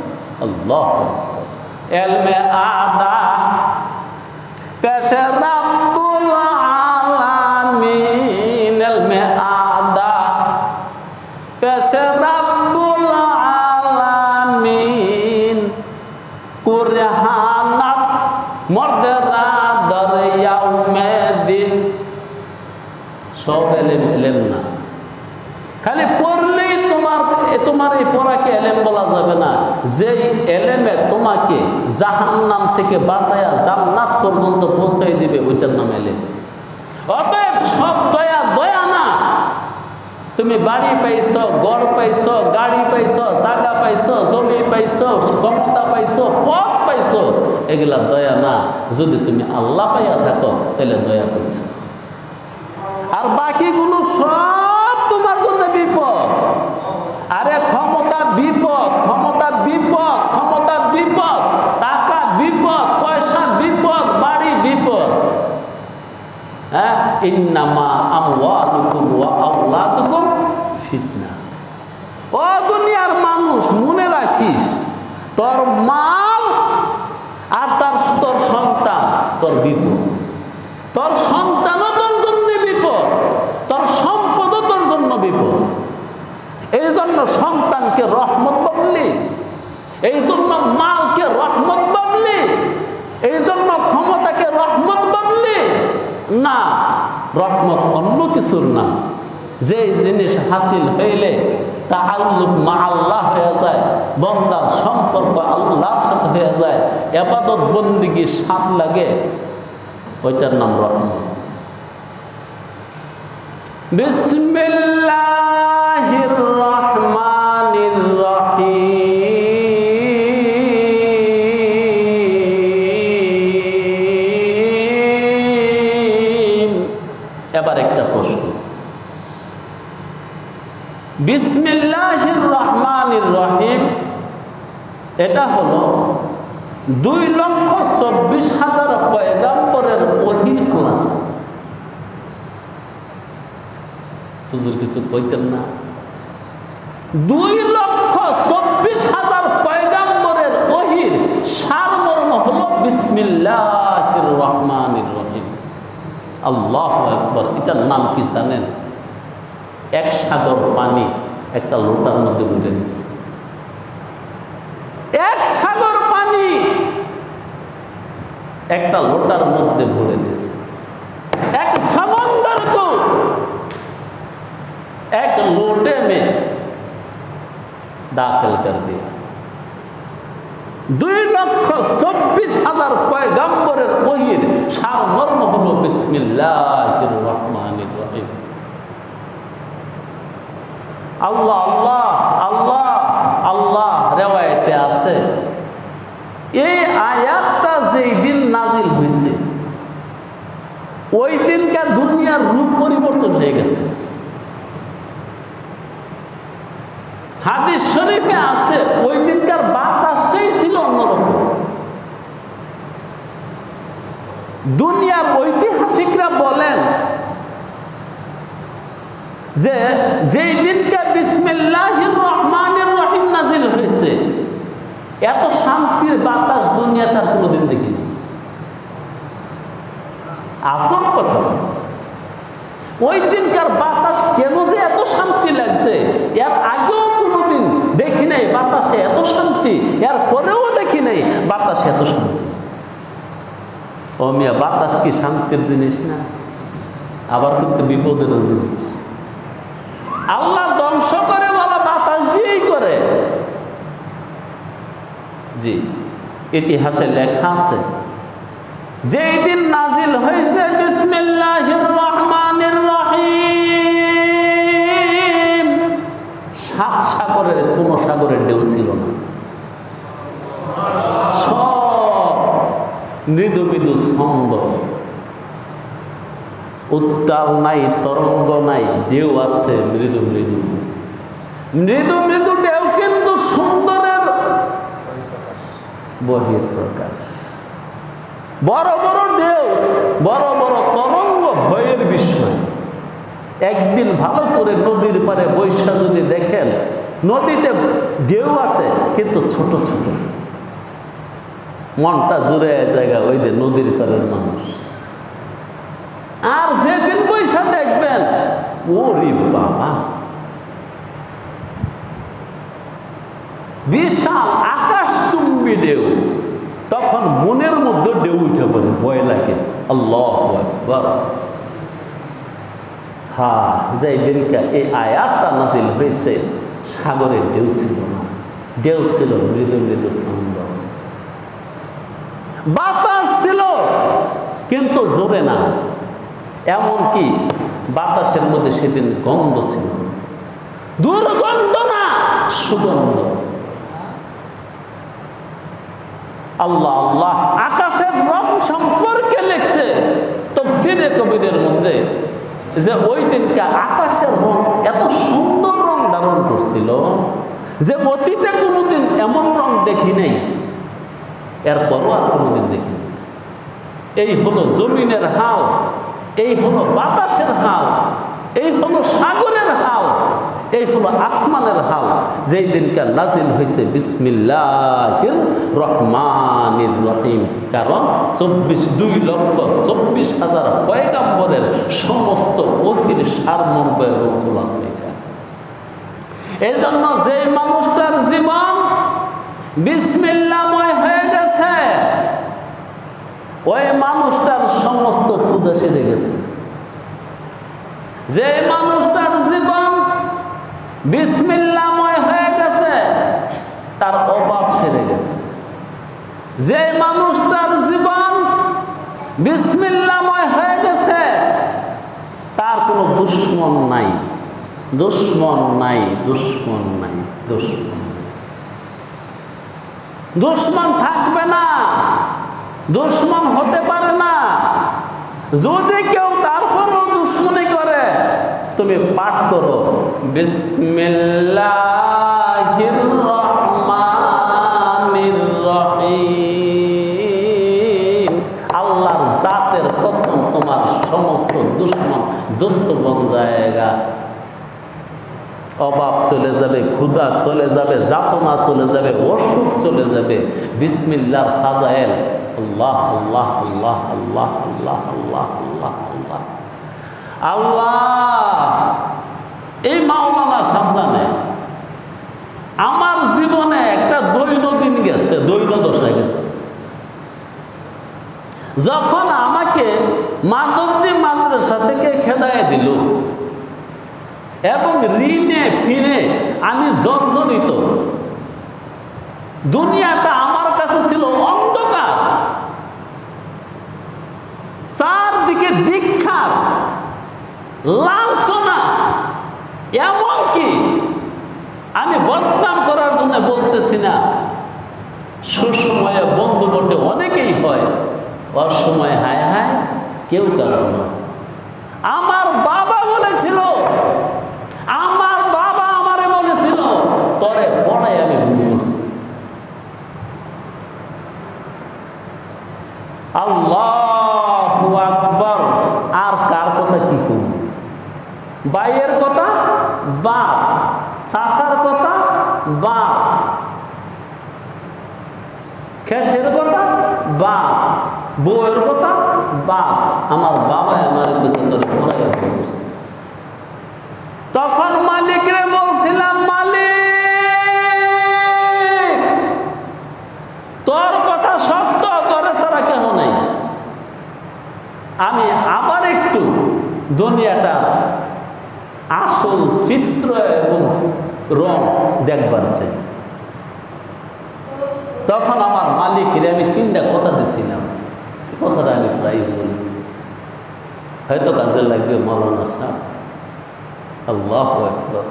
আল্লাহু আকবার। এলমে আদা পেশে রাব্বুল আলামিন, এলমে আদা পেশে রাব্বুল আলামিন, কুরহানাত মর্দরা দরিয়াউমে দিন। সব এলেম এলেম না, খালি পড়লেই তোমার তোমার এই পড়াকে এলেম বলা যাবে না, যেই এলেমে তোমাকে জাহান্নাম থেকে বাঁচায়া জান্নাত পর্যন্ত পৌঁছাই দিবে, ওইটার নাম এলেম। অতএব সব দয়া দয়া না। তুমি বাড়ি পাইছো, ঘর পাইছো, গাড়ি পাইছো, জায়গা পাইছো, জমি পাইছো, ক্ষমতা পাইছো, পথ পাইছো, এগুলা দয়া না। যদি তুমি আল্লাহ পাইয়া থাকো তাহলে দয়া পাইছো। আর বাকিগুলো সব তোমার জন্য বিপদ। আরে ক্ষমতা বিপদ, ক্ষমতা বিপদ, ক্ষমতা বিপদ, টাকা বিপদ, পয়সা বিপদ, বাড়ি বিপদ। হ্যাঁ, ইন্নামা আমওয়ালুকুম ওয়া আওলাদুকুম ফিতনা। ও দুনিয়ার মানুষ, মনে রাখিস, তোর মাল আর তোর সন্তান তোর বিপদ। তোর সন্তানও তোর জন্য বিপদ, তোর সম্পদও তোর জন্য বিপদ। এই জন্য সন্তানকে রহমত ভাবলি, এই জন্য মালকে রহমত ভাবলি, এই জন্য ক্ষমতাকে রহমত ভাবলি না। রহমত অন্য কিছুর না। যে জিনিস হাসিল হইলে তাআল্লুক মা আল্লাহ হয়ে যায়, বান্দার সম্পর্ক আল্লাহর সাথে হয়ে যায়, ইবাদত বন্দেগী স্বাদ লাগে, ওইটার নাম রহমত। বিসমিল্লাহির রহমানির রহিম। এবার একটা প্রশ্ন, বিসমিল্লাহির রহমানির রহিম এটা হলো 2,24,000 পয়গাম্বরের ওহীর খোলাসা। হুজুর কিছু কইতেন না? 2,24,000 পয়গাম্বরের ওহীর সারমর্ম হলো বিসমিল্লাহির রহমানির রহিম। আল্লাহু আকবার। এটার নাম কি জানেন? এক সাগর পানি একটা লোটার মধ্যে ভরে দিচ্ছে। এক সাগর পানি একটা লোটার মধ্যে ভরে দিচ্ছে। এক समंदर को एक लोटे में दाखिल कर दिया। 2,24,000 পয়গাম্বরের ওহীর সারমর্ম হলো বিসমিল্লাহির রহমানির রহিম। আল্লাহ আল্লাহ আল্লাহ আল্লাহ রিওয়ায়াতে আছে, এই আয়াতটা যেই দিন নাজিল হয়েছে ওই দিনকার দুনিয়ার রূপ পরিবর্তন হয়ে গেছে। হাদিস শরীফে আছে ওই দিনকার বাতাসটাই ছিল অন্যরকম। দুনিয়ার ঐতিহাসিকরা বলেন যে যেই দিনকে বিসমিল্লাহির রহমানির রহিম নাজিল হয়েছে এত শান্তির বাতাস দুনিয়াতে আর কোনোদিন দেখিনি। আসল কথা, ওই দিনকার বাতাস কেন যে এত শান্তি লাগছে, এর আগেও কোনোদিন দেখি নাই বাতাসে এত শান্তি, এর পরেও দেখি নাই বাতাসে এত শান্তি। ও মিয়া, বাতাস কি শান্তির জিনিস না? আবার কিন্তু বিপদেরও জিনিস। আল্লাহ ধ্বংস করে বলা বাতাস দিয়েই করে। জি, ইতিহাসে লেখা আছে যেই দিন নাজিল হয়েছে বিসমিল্লাহির রহমানির রহিম, 7 সাগরের কোন সাগরের ঢেউ ছিল না। সব মৃদু মৃদু ছন্দ, উত্তাল নাই, তরঙ্গ নাই, ঢেউ আছে মৃদু মৃদু। মৃদু মৃদু ঢেউ কিন্তু সুন্দরের বহিঃপ্রকাশ। বড় বড় ঢেউ, বড় বড় তরঙ্গ ভয়ের বিষয়। একদিন ভালো করে নদীর পারে বৈশা যদি দেখেন, নদীতে ঢেউ আছে কিন্তু ছোট ছোট, মনটা জুড়ে জায়গা ওই যে নদীর পারের মানুষ। আর যেদিন বৈশা দেখবেন, ওরে বাবা, বিশাল আকাশচুম্বী ঢেউ, তখন মনের মধ্যে ঢেউ উঠে পড়ে, ভয় লাগে। আল্লাহু আকবার। হ্যাঁ, যেই দিনকে এই আয়াতটা নাজিল হয়েছে সাগরের ঢেউ ছিল না, ঢেউ ছিল মৃদু মৃদু ছন্দ। বাতাস ছিল কিন্তু জোরে না, এমনকি বাতাসের মধ্যে সেদিন গন্ধ ছিল, দুর্গন্ধ না, সুগন্ধ। আল্লাহ আল্লাহ আকাশের রং সম্পর্কে লিখছে তাফসীরে কবিরের মধ্যে যে ওই দিনকে আকাশের রং এত সুন্দর রং ধারণ করছিল যে অতীতে কোনোদিন এমন রং দেখি নাই, এরপরও আর কোনোদিন দেখি। এই হলো জমিনের হাল, এই হলো বাতাসের হাল, এই হলো সাগরের হাল, এই হলো আসমানের হাল। যেই দিনকে নাজিল হয়েছে বিসমিল্লাহির রহমানির রহিম, কারণ 2,24,000 পয়গাম্বরের সমস্ত ওহীর সারমর্ম রূল আছে এটা। এই জন্য যে মানুষটার জীবন বিসমিল্লাহময় হয়ে গেছে, ওই মানুষটার সমস্ত ক্ষুধা সেরে গেছে। যে মানুষটার জীবন বিসমিল্লাহময় হয়ে গেছে, তার অভাব সেরে গেছে। যে মানুষটার জীবন বিসমিল্লাহময় হয়ে গেছে, তার কোনো দুশ্মন নাই, দুশ্মন নাই, দুশ্মন নাই, দুশ্মন। দুশ্মন থাকবে না, দুশ্মন হতে পারে না। যদি কেউ তারপরও দুশ্মনী করে, তুমি পাঠ করো বিসমিল্লাহির রহমানির রহিম। আল্লাহর জাতের কসম, তোমার সমস্ত দুশ্মন দুষ্ট বন জায়গা। অভাব চলে যাবে, ক্ষুধা চলে যাবে, যাতনা চলে যাবে, অসুখ চলে যাবে। বিসমিল্লাহর ফাজাইল, আল্লাহ আল্লাহ আল্লাহ আল্লাহ আল্লাহ আল্লাহ আল্লাহ আল্লাহ আল্লাহ। এই মাওলানা সাবজানে আমার জীবনে একটা দৈনন্দিন গেছে, দৈনদশা গেছে। যখন আমাকে মাধবদী মাদ্রাসা থেকে খেদায় দিল এবং ঋণে ফিরে আমি জর্জরিত, দুনিয়াটা আমার কাছে ছিল অন্ধকার, চারদিকে দীক্ষার লাঞ্ছনা। এমনকি আমি বদনাম করার জন্য বলতেছি না, সুসময়ে বন্ধু বটে অনেকেই হয়, অসময়ে হায় হায় কেউ কারণ না। আমার বাবা বলেছিল, আমার বাবা আমারে বলেছিল, তরে পড়াই আমি ভুল করছি। আল্লাহু আকবার। আর কার কথা কি কম? ভাইয়ের কথা বাপ, চাচার কথা বাপ, খেসের কথা বাপ, বউয়ের কথা বাপ। আমার বাবা আমার পেছনে পড়াই করছে। তখন মালিকরে বলছিলাম, মালিক তোর কথা সত্য, করে ছাড়া কেন নাই। আমি আবার একটু দুনিয়াটা আসল চিত্র এবং রং দেখবার চাই। তখন আমার মালিকরে আমি 3টা কথা দিছিলাম, কথাটা আমি প্রায় বলি, হয়তো কাজে লাগবে মাওলানা সাহেব। আল্লাহু আকবার।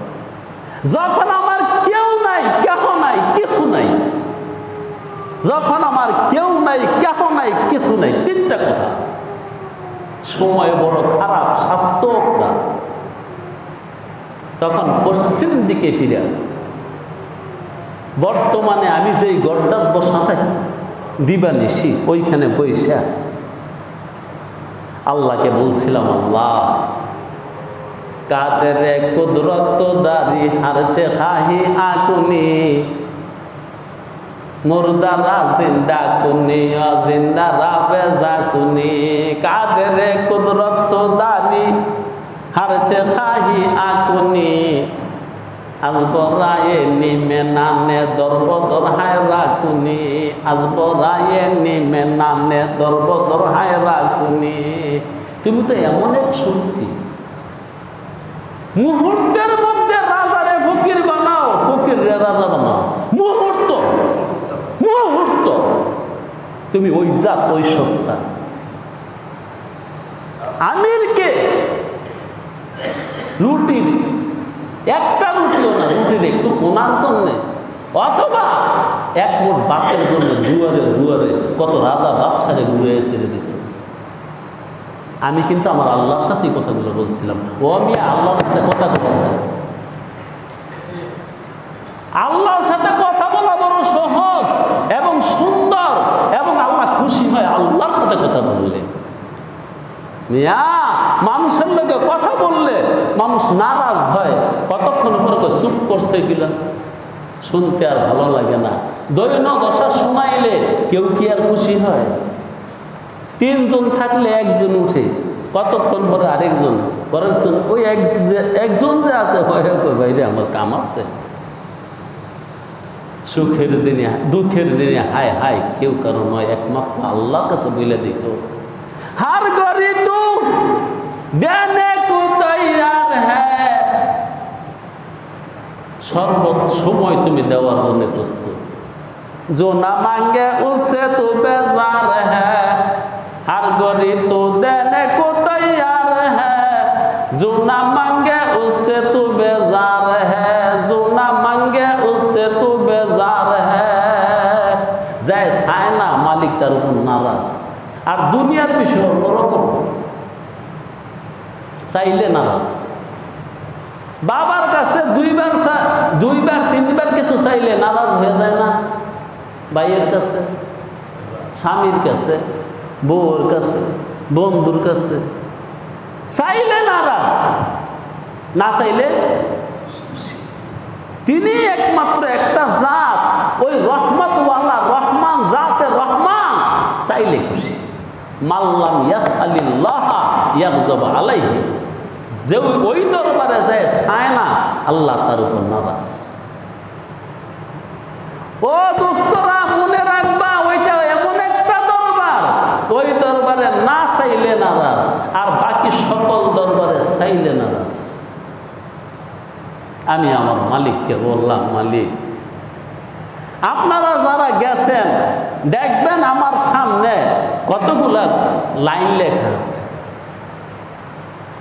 যখন আমার কেউ নাই, কেহ নাই, কিছু নাই, যখন আমার কেউ নাই, কেহ নাই, কিছু নাই, 3টা কথা। সময় বড় খারাপ, স্বাস্থ্য খারাপ। তখন পশ্চিম দিকে ফিরে, বর্তমানে আমি যেই গড্ডার বসা থাকি দিবানিশি, ওইখানে বইসা আল্লাহকে বলছিলাম, আল্লাহ কাদের কুদরত দারি হারছে খাহি আকুনি, মুর্দারা জিন্দা কুনি, অজিন্দারা বেজা কুনি। কাদের কুদরত দারি হারছে খাহি আকুনি, আজবরায়ে নিমে নানে দরবদর হায় রাখুনি, আজবরায়ে নিমে নানে দরবদর হায় রাখুনি। তুমি তো এমন এক শক্তি, মুহূর্তের মধ্যে রাজারে ফকির বানাও, তুমি ওই জাত, ওই সত্তা। আমিরকে রুটির একটা রুটিও না, রুটির একটু কোনার জন্যে অথবা এক মোট বাতের জন্য দুয়ারে দুয়ারে কত রাজা বাদশারে ঘুরে ছেড়ে দিছে। আমি কিন্তু আমার আল্লাহর সাথেই কথাগুলো বলছিলাম। ও আমি আল্লাহর সাথে কথা বলছি, আল্লাহর সাথে কথা বলা বড় সহজ এবং সুন্দর, এবং আল্লাহ খুশি হয় আল্লাহর সাথে কথা বললে। মিয়া মানুষের লোকে কথা বললে মানুষ নারাজ হয়, কতক্ষণ পর চুপ করছে গিলা, শুনতে আর ভালো লাগে না। দৈন দশা শোনাইলে কেউ কি আর খুশি হয়? তিনজন থাকলে একজন উঠে, কতক্ষণ পরে আরেকজন, পরেরজন ওই একজন যে আছে বাইরে আমার কাম আছে। সুখের দিনে দুঃখের দিনে হায় হায় কেউ কারো নয়, একমাত্র আল্লাহর কাছে বলে দিত। হার গরি তু দেনে কো তৈয়ার হ্যায়, সর্বত সময় তুমি দেওয়ার জন্য প্রস্তুত। जो ना मांगे उससे तो बेजार है, हर गरी तो देने को तैयार है। जो ना मांगे उससे तो बेजार है, जो ना मांगे उससे तो बेजार है। जय चाय ना मालिक तार উপর নারাজ। আর দুনিয়ার বিষয় অন্যরকম, চাইলে নারাজ। বাবার কাছে দুইবার তিনবার কিছু চাইলে নারাজ হয়ে যায় না? ভাইয়ের কাছে, স্বামীর কাছে, বউর কাছে, বন্ধুর কাছে চাইলে নারাজ, না চাইলে তিনি একমাত্র একটা জাত, ওই রহমতওয়ালা রহমান, জাতে রহমান, চাইলে খুশি। মাল্লাম ইয়াসআলিল্লাহ ইয়াগযব আলাইহি, যে ওই দরবারে যায় চায় না, আল্লাহ তার উপর নারাজ। ও দোস্তরা মনে রাখবা, ওইটা এমন একটা দরবার, ওই দরবারে না চাইলে নারাজ, আর বাকি সকল দরবারে চাইলে নারাজ। আমি আমার মালিককে বললাম, মালিক আপনারা যারা গেছেন দেখবেন আমার সামনে কতগুলা লাইন লেখা আছে।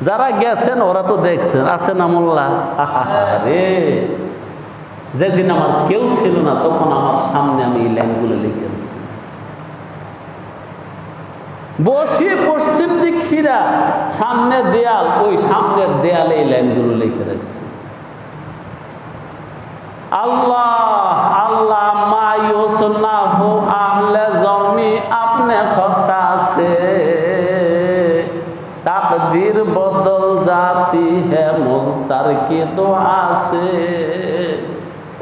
যারা গেছেন ওরা তো দেখছেন, আছে না মোল্লা? আরে যেদিন আমার কেউ ছিল না তখন আমার সামনে আমি এই লাইনগুলো লিখে দিচ্ছি। বসে পশ্চিম দিক ফিরা, সামনে দেয়াল, ওই সামনের দেয়ালে এই লাইনগুলো লিখে রাখছি। আল্লাহ আল্লাহ মায়ুস না হো আহলে জমি আপনে খতা সে, তাকদীর বদল জাতি है মুস্তার কি দোয়া সে।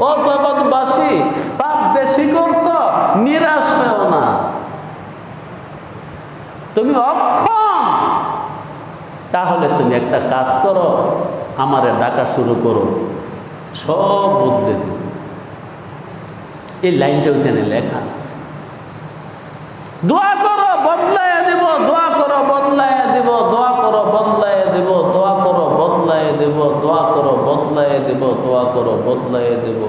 ও জগৎবাসী, পাপ বেশি করছো, নিরাশ হও না। তুমি অক্ষম, তাহলে তুমি একটা কাজ করো, আমারে ডাকা শুরু করো, সব বদলে দিও। এই লাইনটা ওইখানে লেখা আছে। দোয়া করো বদলায় দেব, দোয়া করো বদলায় দেব, দোয়া করো বদলায় দেব, দোয়া করো বদলায় দেব, দোয়া করো বদলায় দেব, দোয়া করো বদলায় দেব।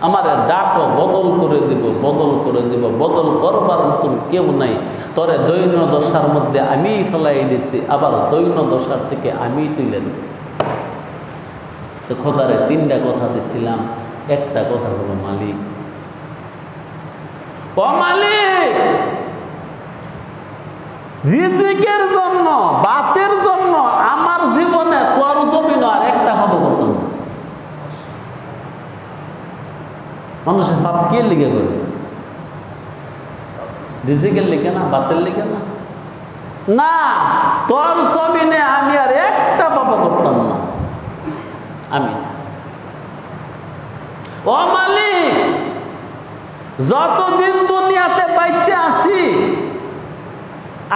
আমার ডাকও বদল করে দেব, বদল করে দেব। বদল করবার মতন কেউ নাই। তরে দৈন্য দশার মধ্যে আমিই ফেলাই দিছি, আবার দৈন্য দশার থেকে আমিই তুলে দেব। তো খোদারে তিনটা কথা দিছিলাম, একটা কথা হলো মালিক, ও মালিক, রিজিকের জন্য, বাতের জন্য আমার জীবনে তোর জমিন আর একটা হবে করতাম না। মানুষের পাপ কে লিখে করে? রিজিকের লিখে না, বাতের লিখে না। না, তোর জমিনে আমি আর একটা পাপ করতাম না। আমি ও মালিক, যতদিন দুনিয়াতে বাইচে আছি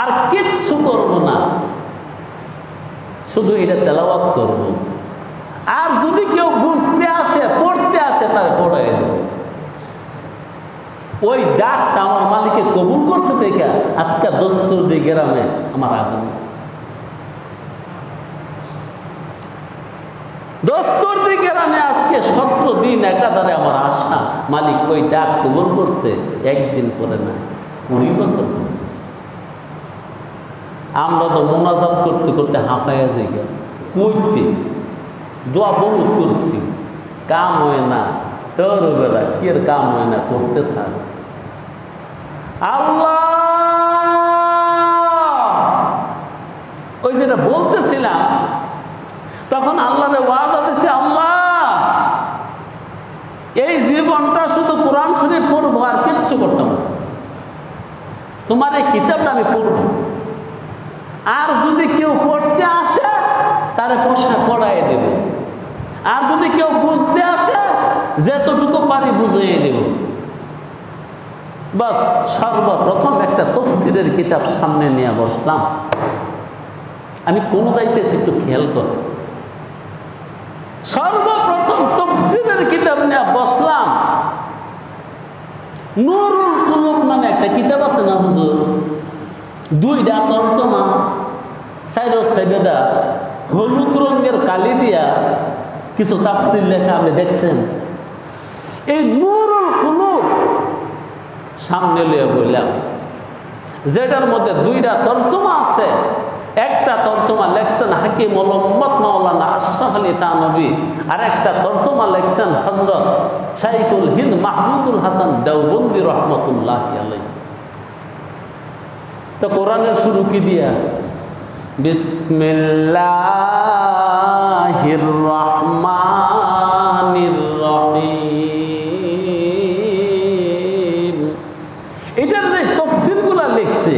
আর কিচ্ছু করব না, শুধু এটা তেলাওয়াত করব। আর যদি কেউ বুঝতে আসে, পড়তে আসে, তার পড়াই দেব। ওই ডাকটা আমার মালিকে কবুল করছে দেখে আজকে দস্তুরদি গ্রামে আমার আগমন। দস্তুরদি গ্রামে আজকে 17 দিন একাধারে আমার আশা, মালিক ওই ডাক কবুল করছে, একদিন করে না। 20 বছর। আমরা তো মোনাজাত করতে করতে হাঁপাইয়া যাই, কইতে দোয়া বহুত করছি, কাম হয় না। তোর বেলা কি আর কাম হয় না, করতে থাক। আল্লাহ, ওই যেটা বলতেছিলাম, তখন আল্লাহরে ওয়াদা দিছে, আল্লাহ এই জীবনটা শুধু কোরআন শরীফ পড়বো, আর কিচ্ছু করতাম না। তোমার এই কিতাবটা আমি পড়ব, আর যদি কেউ পড়তে আসে তারে প্রশ্ন পড়াই দেব, আর যদি কেউ বুঝতে আসে যতটুকু পারি বুঝিয়ে দেব। বাস সর্বপ্রথম একটা তাফসীরের কিতাব সামনে নিয়ে বসলাম। আমি কোন যাইতেছি একটু খেয়াল করো। সর্বপ্রথম তাফসীরের কিতাব নিয়ে বসলাম। নুরুল কুলুব নামে একটা কিতাব আছে না হুজুর, 2টা তরজমা, সাইডে হলুদ রঙের কালি দিয়া কিছু তাফসীর লেখা, আপনি দেখছেন? এই নুরুল কুলুব সামনে লিয়ে বললাম, যেটার মধ্যে 2টা তরজমা আছে। একটা তরজমা লেখছেন হাকিম উম্মত মাওলানা আশরাফ আলী থানভী, আর একটা তরজমা লেখছেন হযরত শাইখুল হিন্দ মাহমুদুল হাসান দেওবন্দি রহমতুল্লাহি আলাইহি। তো কোরআনের শুরু কি দিয়া? বিসমিল্লাহির রহমানির রহিম। এটার যে তাফসীরগুলা লিখছে,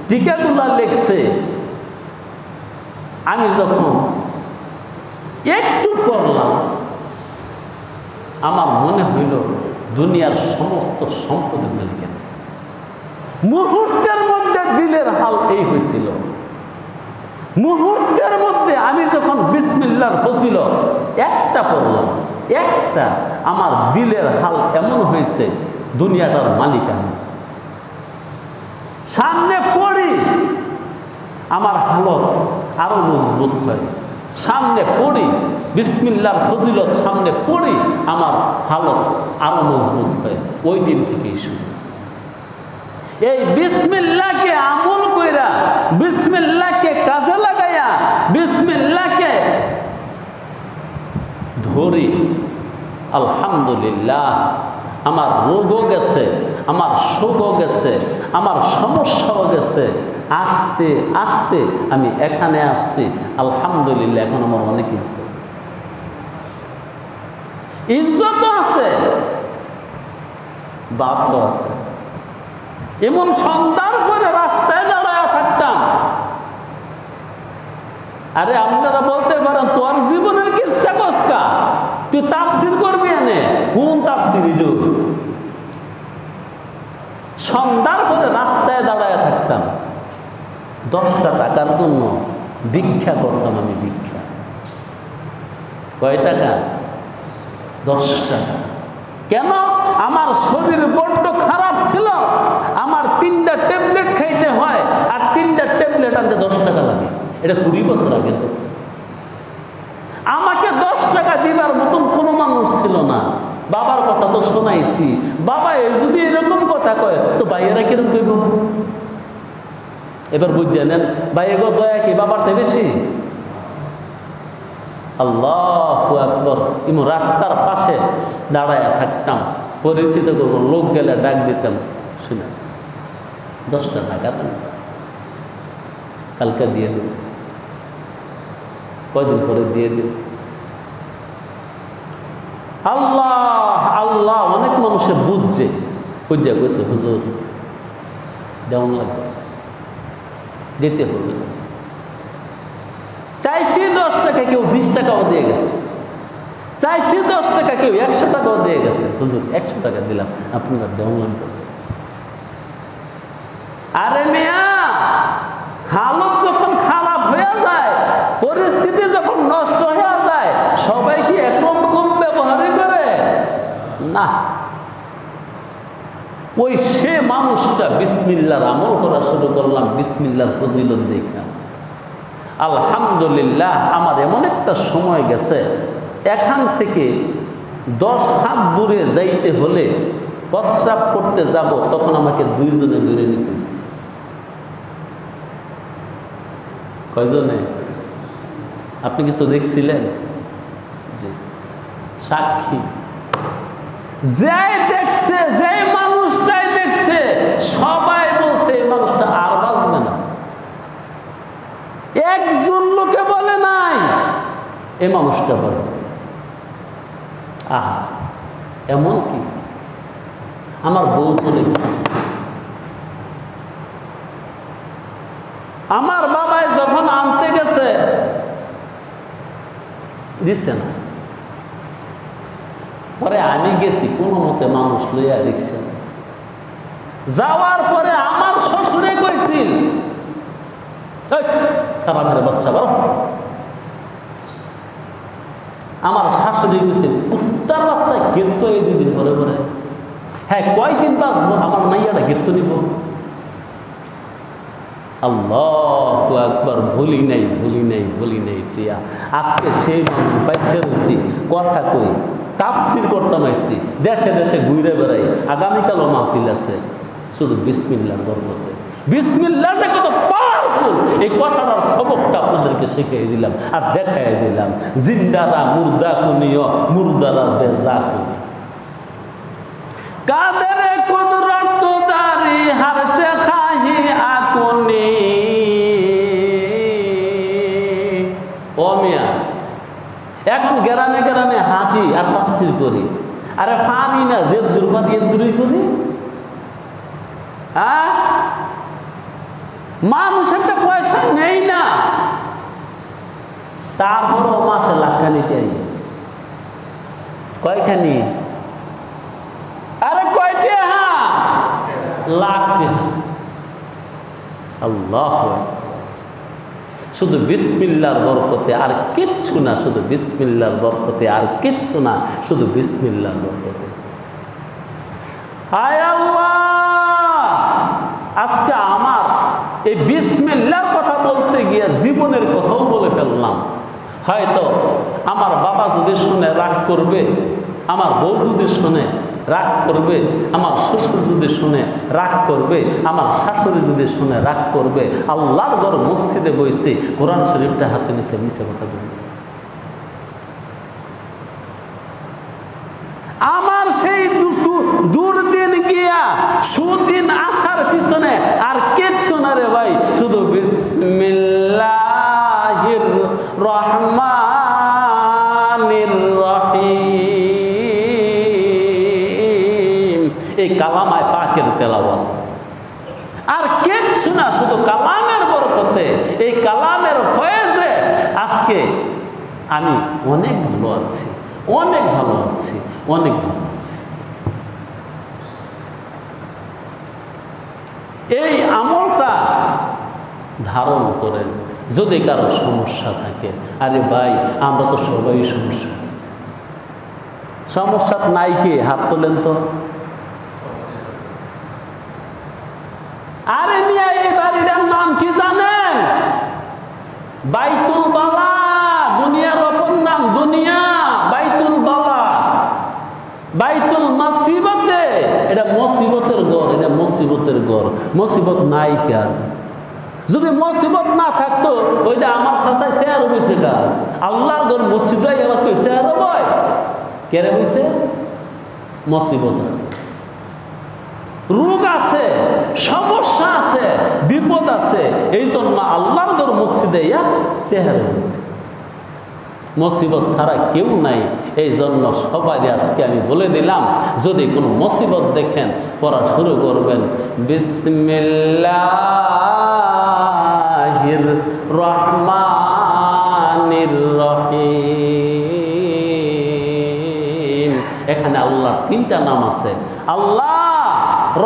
টিকাগুলা লিখছে, আমি যখন একটু পড়লাম আমার মনে হইল দুনিয়ার সমস্ত সম্পদের মালিকের। মুহূর্তের মধ্যে দিলের হাল এই হয়েছিল। মুহূর্তের মধ্যে আমি যখন বিসমিল্লাহর ফজিলত একটা পড়লাম, একটা, আমার দিলের হাল এমন হয়েছে দুনিয়াটার মালিক আমি। সামনে পড়ি আমার হালত আরো মজবুত হয়। সামনে পড়ি বিসমিল্লাহর ফজিলত, সামনে পড়ি আমার হালত আরো মজবুত হয়। ওই দিন থেকেই শুরু। এই বিসমিল্লাহকে আমল কইরা, বিসমিল্লাহকে কাজে লাগাইয়া, বিসমিল্লাহকে ধরি, আলহামদুলিল্লাহ আমার রোগও গেছে, আমার শোকও গেছে, আমার সমস্যাও গেছে। আস্তে আস্তে আমি এখানে আসছি, আলহামদুলিল্লাহ। এখন আমার অনেক ইজ্জতও আছে, বাপও আছে। এমন সন্তান করে রাস্তায় দাঁড়ায় থাকতাম। আরে আপনারা বলতে পারেন তোর জীবনের কিচ্ছা কসকা, তুই তাফসীর করবি এনে? কোন তাফসীর? সন্ধ্যার পরে রাস্তায় দাঁড়ায় থাকতাম। 10টা টাকার জন্য ভিক্ষা করতাম আমি। ভিক্ষা কয় টাকা? 10 টাকা। কেন? আমার শরীর বড্ড খারাপ ছিল, আমার 3টা ট্যাবলেট খাইতে হয়, আর 3টা ট্যাবলেট আনতে 10 টাকা লাগে। এটা 20 বছর আগে। তো আমাকে 10 টাকা দিবার মতন কোনো মানুষ ছিল না। বাবার কথা তো শোনাইছি, বাবা যদি এরকম কথা কয় তো ভাইয়েরা কিরকম কইব? এবার বুঝে নেন, ভাই এগো দয়া কি বাবার থেকে বেশি? আল্লাহু আকবার। ইমো রাস্তার পাশে দাঁড়ায় থাকতাম, পরিচিত কোনো লোক গেলে ডাক দিতাম, শুনে 10টা টাকা দেন, কালকে দিয়ে দিন, কয়দিন পরে দিয়ে দিন। আল্লাহ আল্লাহ। অনেক মানুষে বুঝছে, বুঝে গেছে হুজুর যেমন লাগবে দিতে হবে না। চাইছি 10 টাকা, কেউ 20 টাকাও দিয়ে গেছে। চাইছি 10 টাকা, কেউ 100 টাকাও দিয়ে গেছে। হুজুর 100 টাকা দিলাম, আপনারা দেওয়া লাগবে। আরে মিয়া, হালত যখন খারাপ হয়ে যায়, পরিস্থিতি যখন নষ্ট হয়ে যায়, সবাই কি একরকম ব্যবহারই করে না। ওই সে মানুষটা বিসমিল্লাহর আমল করা শুরু করলাম, বিসমিল্লাহর ফজিলত দেখলাম। আলহামদুলিল্লাহ, আমার এমন একটা সময় গেছে, এখান থেকে 10 হাত দূরে যাইতে হলে প্রস্রাব করতে যাব তখন আমাকে দুইজনে দূরে নিতে হয়েছে। কয়জনে? আপনি কিছু দেখছিলেন? জি, সাক্ষী। যে দেখছে, যে মানুষটাই দেখছে, সবাই বলছে এই মানুষটা আর বাঁচবে না। একজন লোকে বলে নাই এই মানুষটা বাঁচবে। আহা, এমন কি আমার বউ চলে গেছে। আমার বাবাই যখন আনতে গেছে দিচ্ছে না, পরে আমি গেছি কোনো মতে মানুষ লইয়া রিক্সা। যাওয়ার পরে আমার শ্বশুরে কইছিল, খারাপের বাচ্চা বড়। আমার শাশুড়ি কইছিল, কুত্তার বাচ্চা গিরত এই 2 দিন পরে পরে। হ্যাঁ, কয়দিন বাঁচবো, আমার মাইয়াটা গিরত নিব। আল্লাহু আকবার। ভুলি নাই প্রিয়া। আজকে সেই মানুষ বাচ্চা রয়েছি, কথা কই, তাফসির করতাম আইছি, দেশে দেশে ঘুরে বেড়াই। আগামীকালও মাহফিল আছে, শুধু বিসমিল্লাহর বরকতে। বিসমিল্লাহ যে কত পাওয়ারফুল, এই কথাটার সবকটা আপনাদেরকে শিখিয়ে দিলাম আর দেখাই দিলাম। জিন্দারা মুর্দা কুনিও, মুর্দারা বেজা কুনি। কাদের কুদরত দারি হারচে খাহি আকুনি। ও মিয়া, এখন গ্রামে গ্রামে হাঁটি আর তাফসির করি। আরে পারি না, যে দুর্বা দিয়ে দূরে করি। হ্যাঁ, মানুষ একটা পয়সা নেই না, তারপরও মাসে লাখখানি চাই। কয়খানি? আরে কয়টি? হ্যাঁ, লাখটি। আল্লাহ, শুধু বিসমিল্লাহর বরকতে আর কিচ্ছু না, শুধু বিসমিল্লাহর বরকতে আর কিচ্ছু না, শুধু বিসমিল্লাহর বরকতে। হায় আল্লাহ, আজকে আমার এই বিসমিল্লাহর কথা বলতে গিয়ে জীবনের কথাও বলে ফেললাম। হয়তো আমার বাবা যদি শুনে রাগ করবে, আমার বউ যদি শুনে রাগ করবে, আমার শ্বশুর যদি শুনে রাগ করবে, আমার শাশুড়ি যদি শুনে রাগ করবে। আল্লাহর ঘর মসজিদে বইছে, কোরআন শরীফটা হাতে নিচে মিছে কথা বলবে। আমার সেই দুর্দিন গিয়া সুদিন আসার পিছনে আর কিচ্ছু না রে ভাই, শুধু বিসমিল্লাহির রহমানির রহিম, এই কালামায় পাকের তেলাওয়াত। আর কিচ্ছু না, শুধু কালামের বরকতে, এই কালামের ফয়েজে আজকে আমি অনেক ভালো আছি, অনেক ভালো আছি, অনেক ভালো আছি। এই আমলটা ধারণ করেন। যদি কারো সমস্যা থাকে, আরে ভাই আমরা তো সবাই সমস্যা নাই, কে হাত তোলেন তো। আরে মিয়া, এই বাড়িটার নাম কি জানেন? বাইতুল বালা। দুনিয়ার অপর নাম দুনিয়া, বাইতুল বালা, বাইতুল মুসিবতে। এটা মুসিবতের ঘর, এটা মুসিবতের ঘর। মুসিবত নাই কেন? যদি মুসিবত না থাকতো, ওইটা আমার চাচাই চেয়ার বইছে কা আল্লাহর ঘর মসজিদাই আমার কই চেয়ার বই কেরে বইছে? মুসিবত আছে, রোগ আছে, সমস্যা আছে, বিপদ আছে, এই জন্য আল্লাহর ঘর মসজিদে চেহারা বইছে। মুসিবত ছাড়া কেউ নাই। এই জন্য সবাই আজকে আমি বলে দিলাম, যদি কোনো মুসিবত দেখেন পড়া শুরু করবেন বিসমিল্লাহির রহমানির রহিম। এখানে আল্লাহর 3টা নাম আছে, আল্লাহ,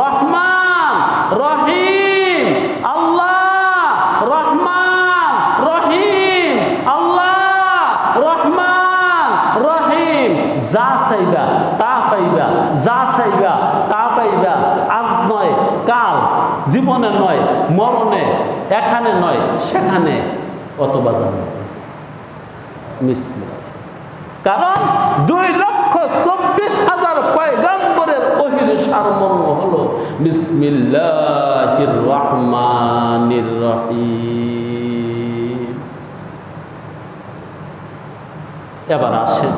রহমান, রহিম। আল্লাহ রহমান রহিম, আল্লাহ রহমান রহিম। যা চাইবা তা পাইবা, যা চাইবা তা পাইবা। আজ নয় কাল, জীবনে নয় মরণে, এখানে নয় সেখানে, অথবা জানো মিসলি। কারণ 2,24,000 পয়গম্বরের ওহীর বিসমিল্লাহির রহমানির রহিম। এবার আসেন,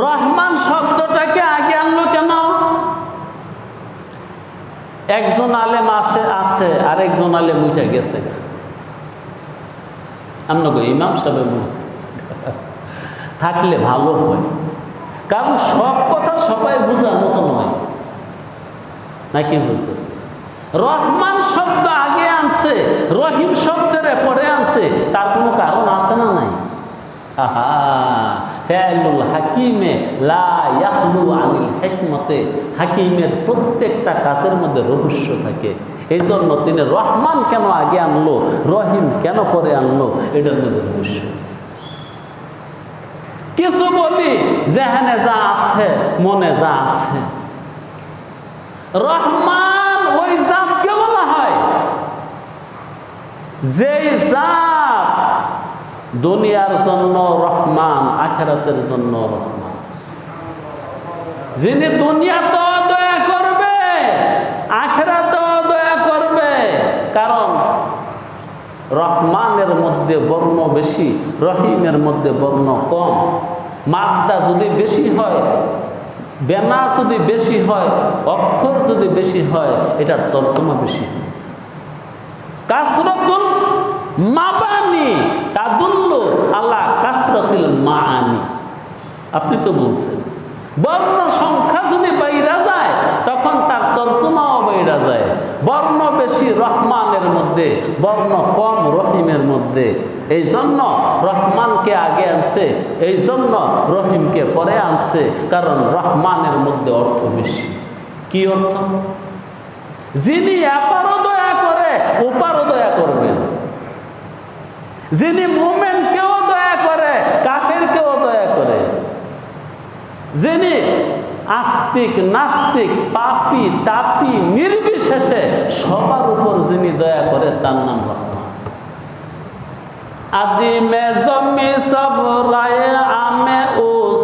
রহমান শব্দটাকে আগে আনলো কেন? একজন আলেম আছে আর একজন আলেম উঠে গেছে, আমরা ইমাম সাহেব থাকলে ভালো হয়, কারণ সব কথা সবাই বোঝার মতো নয়, নাকি বুঝে? রহমান শব্দ আগে আনছে, রহিম শব্দের পরে আনছে, তার কোনো কারণ আছে না নাই? আহা, ফাইলুল হাকিমে লা ইয়াখলু আনিল হিকমতে, হাকিমের প্রত্যেকটা কাজের মধ্যে রহস্য থাকে। এই জন্য তিনি রহমান কেন আগে আনলো, রহিম কেন পরে আনলো, এটার মধ্যে রহস্য আছে। কিছু বলি যেখানে যা আছে, মনে যা আছে। রহমান ওই জাতকে বলা হয় যেই জাত দুনিয়ার জন্য রহমান, আখিরাতের জন্য রহমান। যিনি দুনিয়াতেও দয়া করবে, আখিরাতেও দয়া করবে, কারণ রহমানের মধ্যে বর্ণ বেশি, রহিমের মধ্যে বর্ণ কম। মাদ্দা যদি বেশি হয়, বেনা যদি বেশি হয়, অক্ষর যদি বেশি হয়, এটার তর্জমা বেশি হয়। কাসরাতুল মাবানি তাদুল্লু আলা কাসরাতিল মাআনি। আপনি তো বলছেন বর্ণ সংখ্যা যদি বাইরা যায়, তখন তার তর্জমাও বাইরা যায়। বর্ণ বেশি রহমানের মধ্যে, বর্ণ কম রহিমের মধ্যে। এই জন্য রহমানকে আগে আনছে, এই জন্য রহিমকে পরে আনছে, কারণ রহমানের মধ্যে অর্থ বেশি। কি অর্থ? যিনি এপারও দয়া করে, ওপারও দয়া করবেন। যিনি মুমিনকেও দয়া করে, কাফেরকেও দয়া করে। যিনি আস্তিক নাস্তিক, পাপী তাপী নির্বিশেষে সবার উপর যিনি দয়া করে, তার নাম রহমান। আদি মে জমি সব রায়ে আমে উস,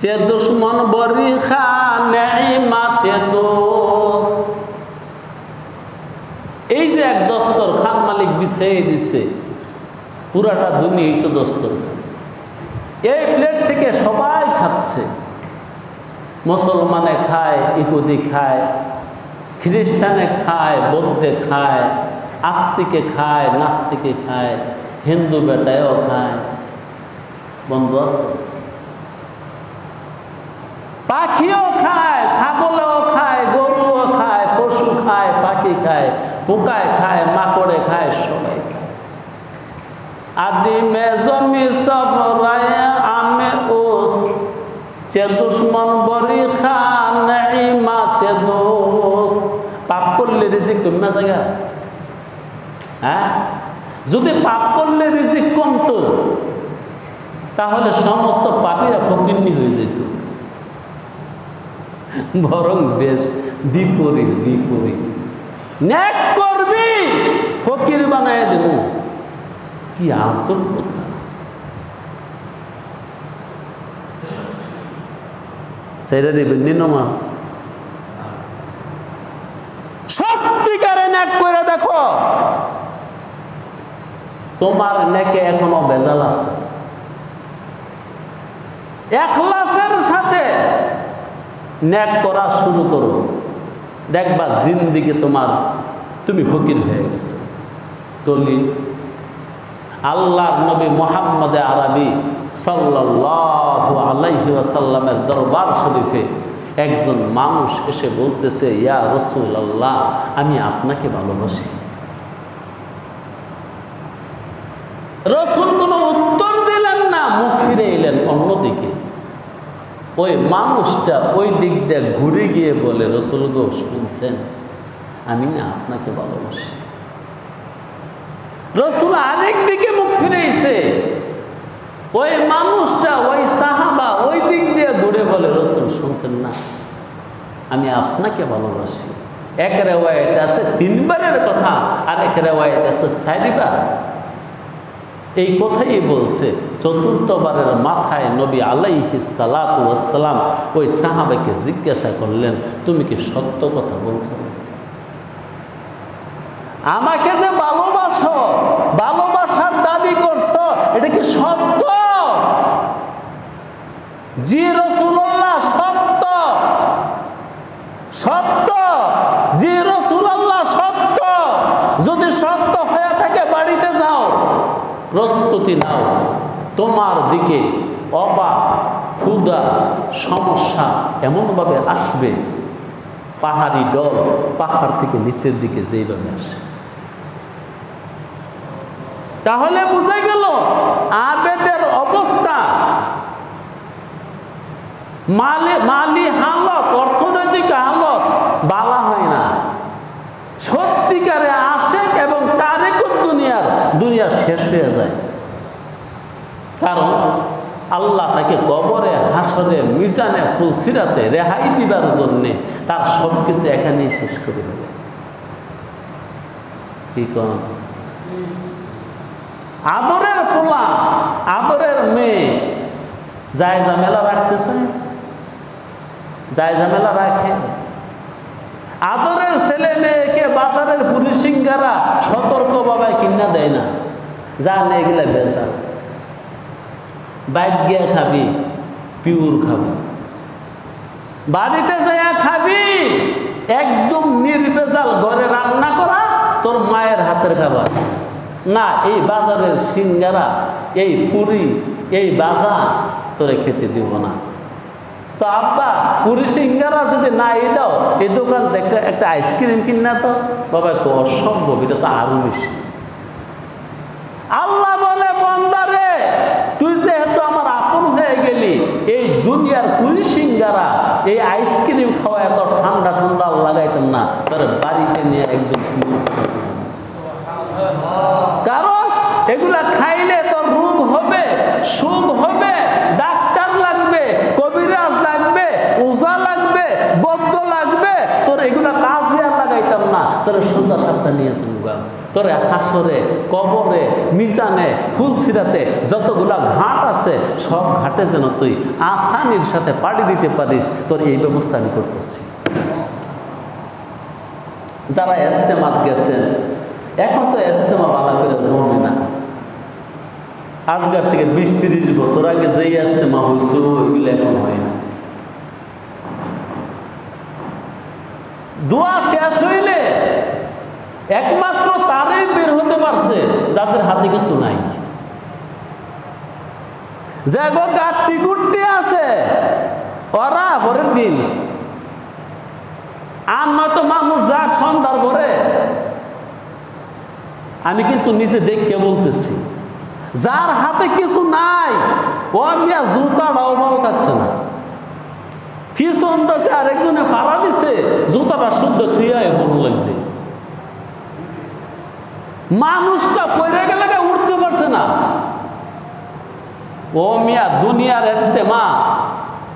যে দুশ্মন বরি খা নেই মাছে দোষ। এই যে এক দস্তর খান মালিক বিছিয়ে দিছে, পুরাটা দুনিয়াই তো দস্তর। এই প্লেট থেকে সবাই খাচ্ছে, মুসলমানে খায়, ইহুদি খায়, খ্রিস্টানে খায়, বৌদ্ধে খায়, আস্তিকে খায়, নাস্তিকে খায়, হিন্দু বেটায়ও খায়। বন্ধু আছে? পাখিও খায়, ছাগলও খায়, গরুও খায়, পশু খায়, পাখি খায়, পোকায় খায়, মাকড়ে খায়, সবাই খায়। আদি মে জমি সব রায়ে আমে উস, যে দুশ্মন বরি খা নেই মাছে দোষ। পাপ করলে রিজিক কমে জায়গা? হ্যাঁ, যদি পাপ করলে রিজিক কমতো, তাহলে সমস্ত পাপীরা ফকিন্নি হয়ে যেত। বরং বেশ বিপরীত, বিপরীত। নেক করবি, ফকির বানায় দেব। কি আসল কথা! সেটা দেবেন নামাজ। সত্যিকারে নেক করে দেখো, তোমার নেকে এখনো ভেজাল আছে। ইখলাসের সাথে নেক করা শুরু করো, দেখবা জিন্দিগি তোমার, তুমি ফকির হয়ে গেছে। তলি আল্লাহর নবী মুহাম্মদ আরবি সাল্লাল্লাহু আলাইহি ওয়াসাল্লামের দরবার শরীফে একজন মানুষ এসে বলতেছে, ইয়া রাসূলুল্লাহ, আমি আপনাকে ভালোবাসি। রাসূল কোনো উত্তর দিলেন না, মুখ ফিরে এলেন অন্যদিকে। ওই মানুষটা ওই দিক দিয়ে ঘুরে গিয়ে বলে, রাসূল গো, শুনছেন, আমি না আপনাকে ভালোবাসি। রাসূল আরেক দিকে মুখ ফিরেছে। ওই মানুষটা, ওই সাহাবা ওই দিক দিয়ে ঘুরে বলে, রাসূল শুনছেন না, আমি আপনাকে ভালোবাসি। এক রিওয়ায়াতে আছে 3 বারের কথা, আর এক রিওয়ায়াতে আছে 4 বার। এই কথাই বলছে। চতুর্থবারের মাথায় নবী আলাইহিস সালাতু ওয়াস সালাম ওই সাহাবাকে জিজ্ঞাসা করলেন, তুমি কি সত্য কথা বলছো? আমাকে যে ভালোবাসো, ভালোবাসার দাবি করছো, এটা কি সত্য? জি রাসূলুল্লাহ, সত্য। সত্য, জি রাসূলুল্লাহ, সত্য। যদি সত্য হয়ে থাকে বাড়িতে যাও, প্রস্তুতি নাও, তোমার দিকে অভাব, ক্ষুধা, সমস্যা এমনভাবে আসবে, পাহাড়ি ডল পাহাড় থেকে নিচের দিকে যেইভাবে আসে। তাহলে বুঝা গেল আবেদের অবস্থা, মালি হালত, অর্থনৈতিক হালত বালা হয় না। সত্যিকারে আশেক এবং তারেকুত দুনিয়া শেষ হয়ে যায়। কারণ আল্লাহ তাকে কবরে, হাসরে, মিজানে, ফুলসিরাতে রেহাই দিবার জন্যে তার সব কিছু এখানেই শেষ করে দেবে। কি কন? আদরের পোলা, আদরের মেয়ে যায় ঝামেলা রাখতেছে, যায় ঝামেলা রাখে। আদরের ছেলে মেয়েকে বাজারের পুরি সিঙ্গারা সতর্কভাবে কিনা দেয় না, জান এগুলা বেচা, বাইক গিয়া খাবি, পিওর খাবি। বাড়িতে যাইয়া খাবি একদম নির্ভেজাল, ঘরে রান্না করা তোর মায়ের হাতের খাবার না। এই বাজারের সিঙ্গারা, এই পুরি, এই বাজা তোরে খেতে দিব না। তো আব্বা পুরি সিঙ্গারা যদি না দাও, এই দোকান থেকে একটা আইসক্রিম কিনা তো। বাবা অসম্ভব, এটা তো আরো বেশি। আল্লাহ বলে, বান্দারে তুই যেহেতু আমার আপন হয়ে গেলি, এই দুনিয়ার পুরি সিঙ্গারা, এই আইসক্রিম খাওয়া এত ঠান্ডা ঠান্ডা লাগাইতাম না, তোর বাড়িতে নিয়ে একদম। কারণ এগুলা খাইলে তোর রোগ হবে, সুখ হবে, ডাক্তার লাগবে, কবিরাজ লাগবে, ওঝা লাগবে, বদ্ধ লাগবে। তোর এগুলা কাজে আর লাগাইতাম না, তোর সোজা সাপটা নিয়ে চলবা। তোর হাসরে, কবরে, মিজানে, ফুলসিরাতে যতগুলা ঘাট আছে, সব ঘাটে যেন তুই আসানির সাথে পাড়ি দিতে পারিস, তোর এই ব্যবস্থা আমি করতেছি। যারা ইস্তেমাত গেছেন, এখন তো ইস্তেমা বালা করে জমে না। আজকের থেকে 20-30 বছর আগে যেই ইস্তেমা হয়েছে ওইগুলো এখন হয় না। দোয়া শেষ হইলে একমাত্র তারাই বের হতে পারছে যাদের হাতে কিছু নাই। যে গো গাট্টি গুট্টি আছে, ওরা ভোরের দিন। আর নয়তো মানুষ যাক সন্ধ্যার ভরে। আমি কিন্তু নিজে দেখে বলতেছি, যার হাতে কিছু নাই ও মিয়া জুতাটাও ভালো থাকছে না। পিছন দাসে আরেকজনে ভাড়া দিছে, জুতাটা শুদ্ধ থুইয়াই মন লাগছে। মানুষটা পয়রা গেলে উঠতে পারছে না। ও মিয়া দুনিয়ার ইস্তেমা,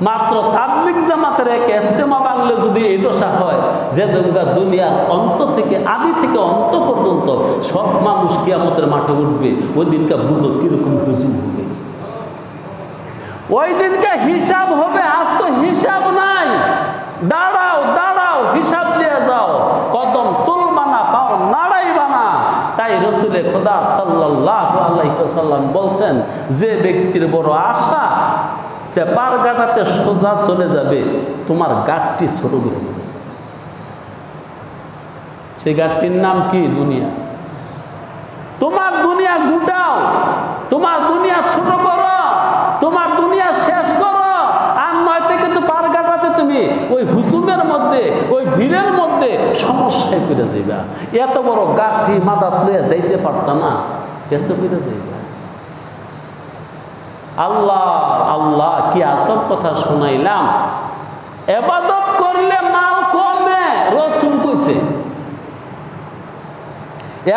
মাত্র তাবলিগ জামাতের এক ইস্তেমা বাংলে যদি এই দশা হয়, যে দুনিয়ার অন্ত থেকে, আদি থেকে অন্ত পর্যন্ত সব মানুষ কিয়ামতের মাঠে উঠবে, ওই দিনটা বুঝো কিরকম হুজুম হবে। ওই দিনকে হিসাব হবে। আজ তো হিসাব নাই। দাঁড়াও দাঁড়াও, হিসাব দিয়ে যাও, কদম তুলবা না, পাও নাড়াইবা না। তাই রসুলে খোদা সাল্লাল্লাহু আলাইহি ওয়াসাল্লাম বলছেন, যে ব্যক্তির বড় আশা সে পার গাটাতে সোজা চলে যাবে, তোমার গাটটি ছোট করে দেবে। সেই গাটটির নাম কি? দুনিয়া। তোমার দুনিয়া গুটাও, তোমার দুনিয়া ছোট করো, তোমার দুনিয়া শেষ করো। আর নয়তো কিন্তু পার গাটাতে তুমি ওই হুজুমের মধ্যে, ওই ভিড়ের মধ্যে সমস্যায় করে যাইবা। এত বড় গাঠি মাদাত লইয়া যাইতে পারত না, কেসে করে যাইবা। আল্লাহ আল্লাহ, কি আসল কথা শোনাইলাম। ইবাদত করলে মাল কমে, রাসূল কইছে।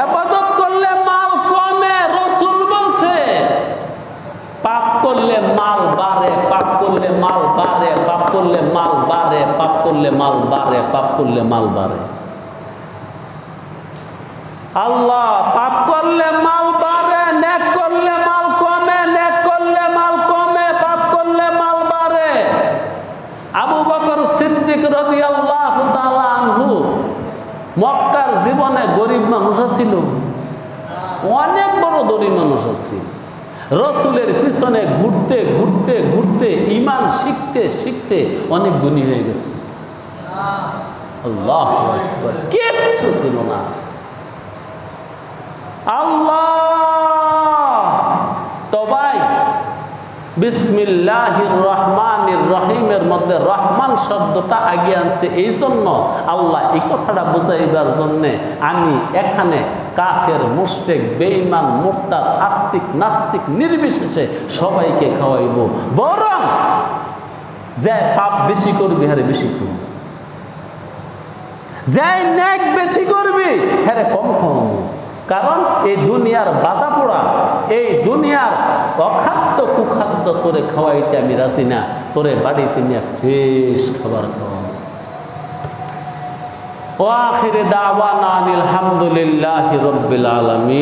ইবাদত করলে মাল কমে, রাসূল বলছে। পাপ করলে মাল বাড়ে, পাপ করলে মাল বাড়ে, পাপ করলে মাল বাড়ে, পাপ করলে মাল বাড়ে, পাপ করলে মাল বাড়ে। আল্লাহ, পাপ করলে মাল বাড়ে, নেক করলে রাদিয়াল্লাহু তাআলা আনহু মক্কার জীবনে গরিব মানুষ ছিল, অনেক বড় ধনী মানুষ আছে। রসুলের পিছনে ঘুরতে ঘুরতে ঘুরতে ঈমান শিখতে শিখতে অনেক ধনী হয়ে গেছে। আল্লাহু আকবার, কিচ্ছু ছিল না। আল্লাহ তো ভাই, বিসমিল্লাহির রহমানির রহিমের মধ্যে রহমান শব্দটা আগে আনছে এই জন্য, আল্লাহ এই কথাটা বুঝাইবার জন্যে আমি এখানে কাফের, মুশরিক, বেঈমান, মুরতাদ, আস্তিক, নাস্তিক নির্বিশেষে সবাইকে খাওয়াইব। বরং যে পাপ বেশি করবি হারে বেশি করবি, যে নেক বেশি করবি হারে কম খাওয়াবো। কারণ এই দুনিয়ার বাঁচা পড়া, এই দুনিয়ার অখাদ্য কুখাদ্য তোরে খাওয়াইতে আমি রাজি না, তোরে বাড়িতে নিয়ে ফ্রেশ খাবার খাওয়াবো। ওয়া আখিরে দাওয়ানা আলহামদুলিল্লাহি রাব্বিল আলামিন।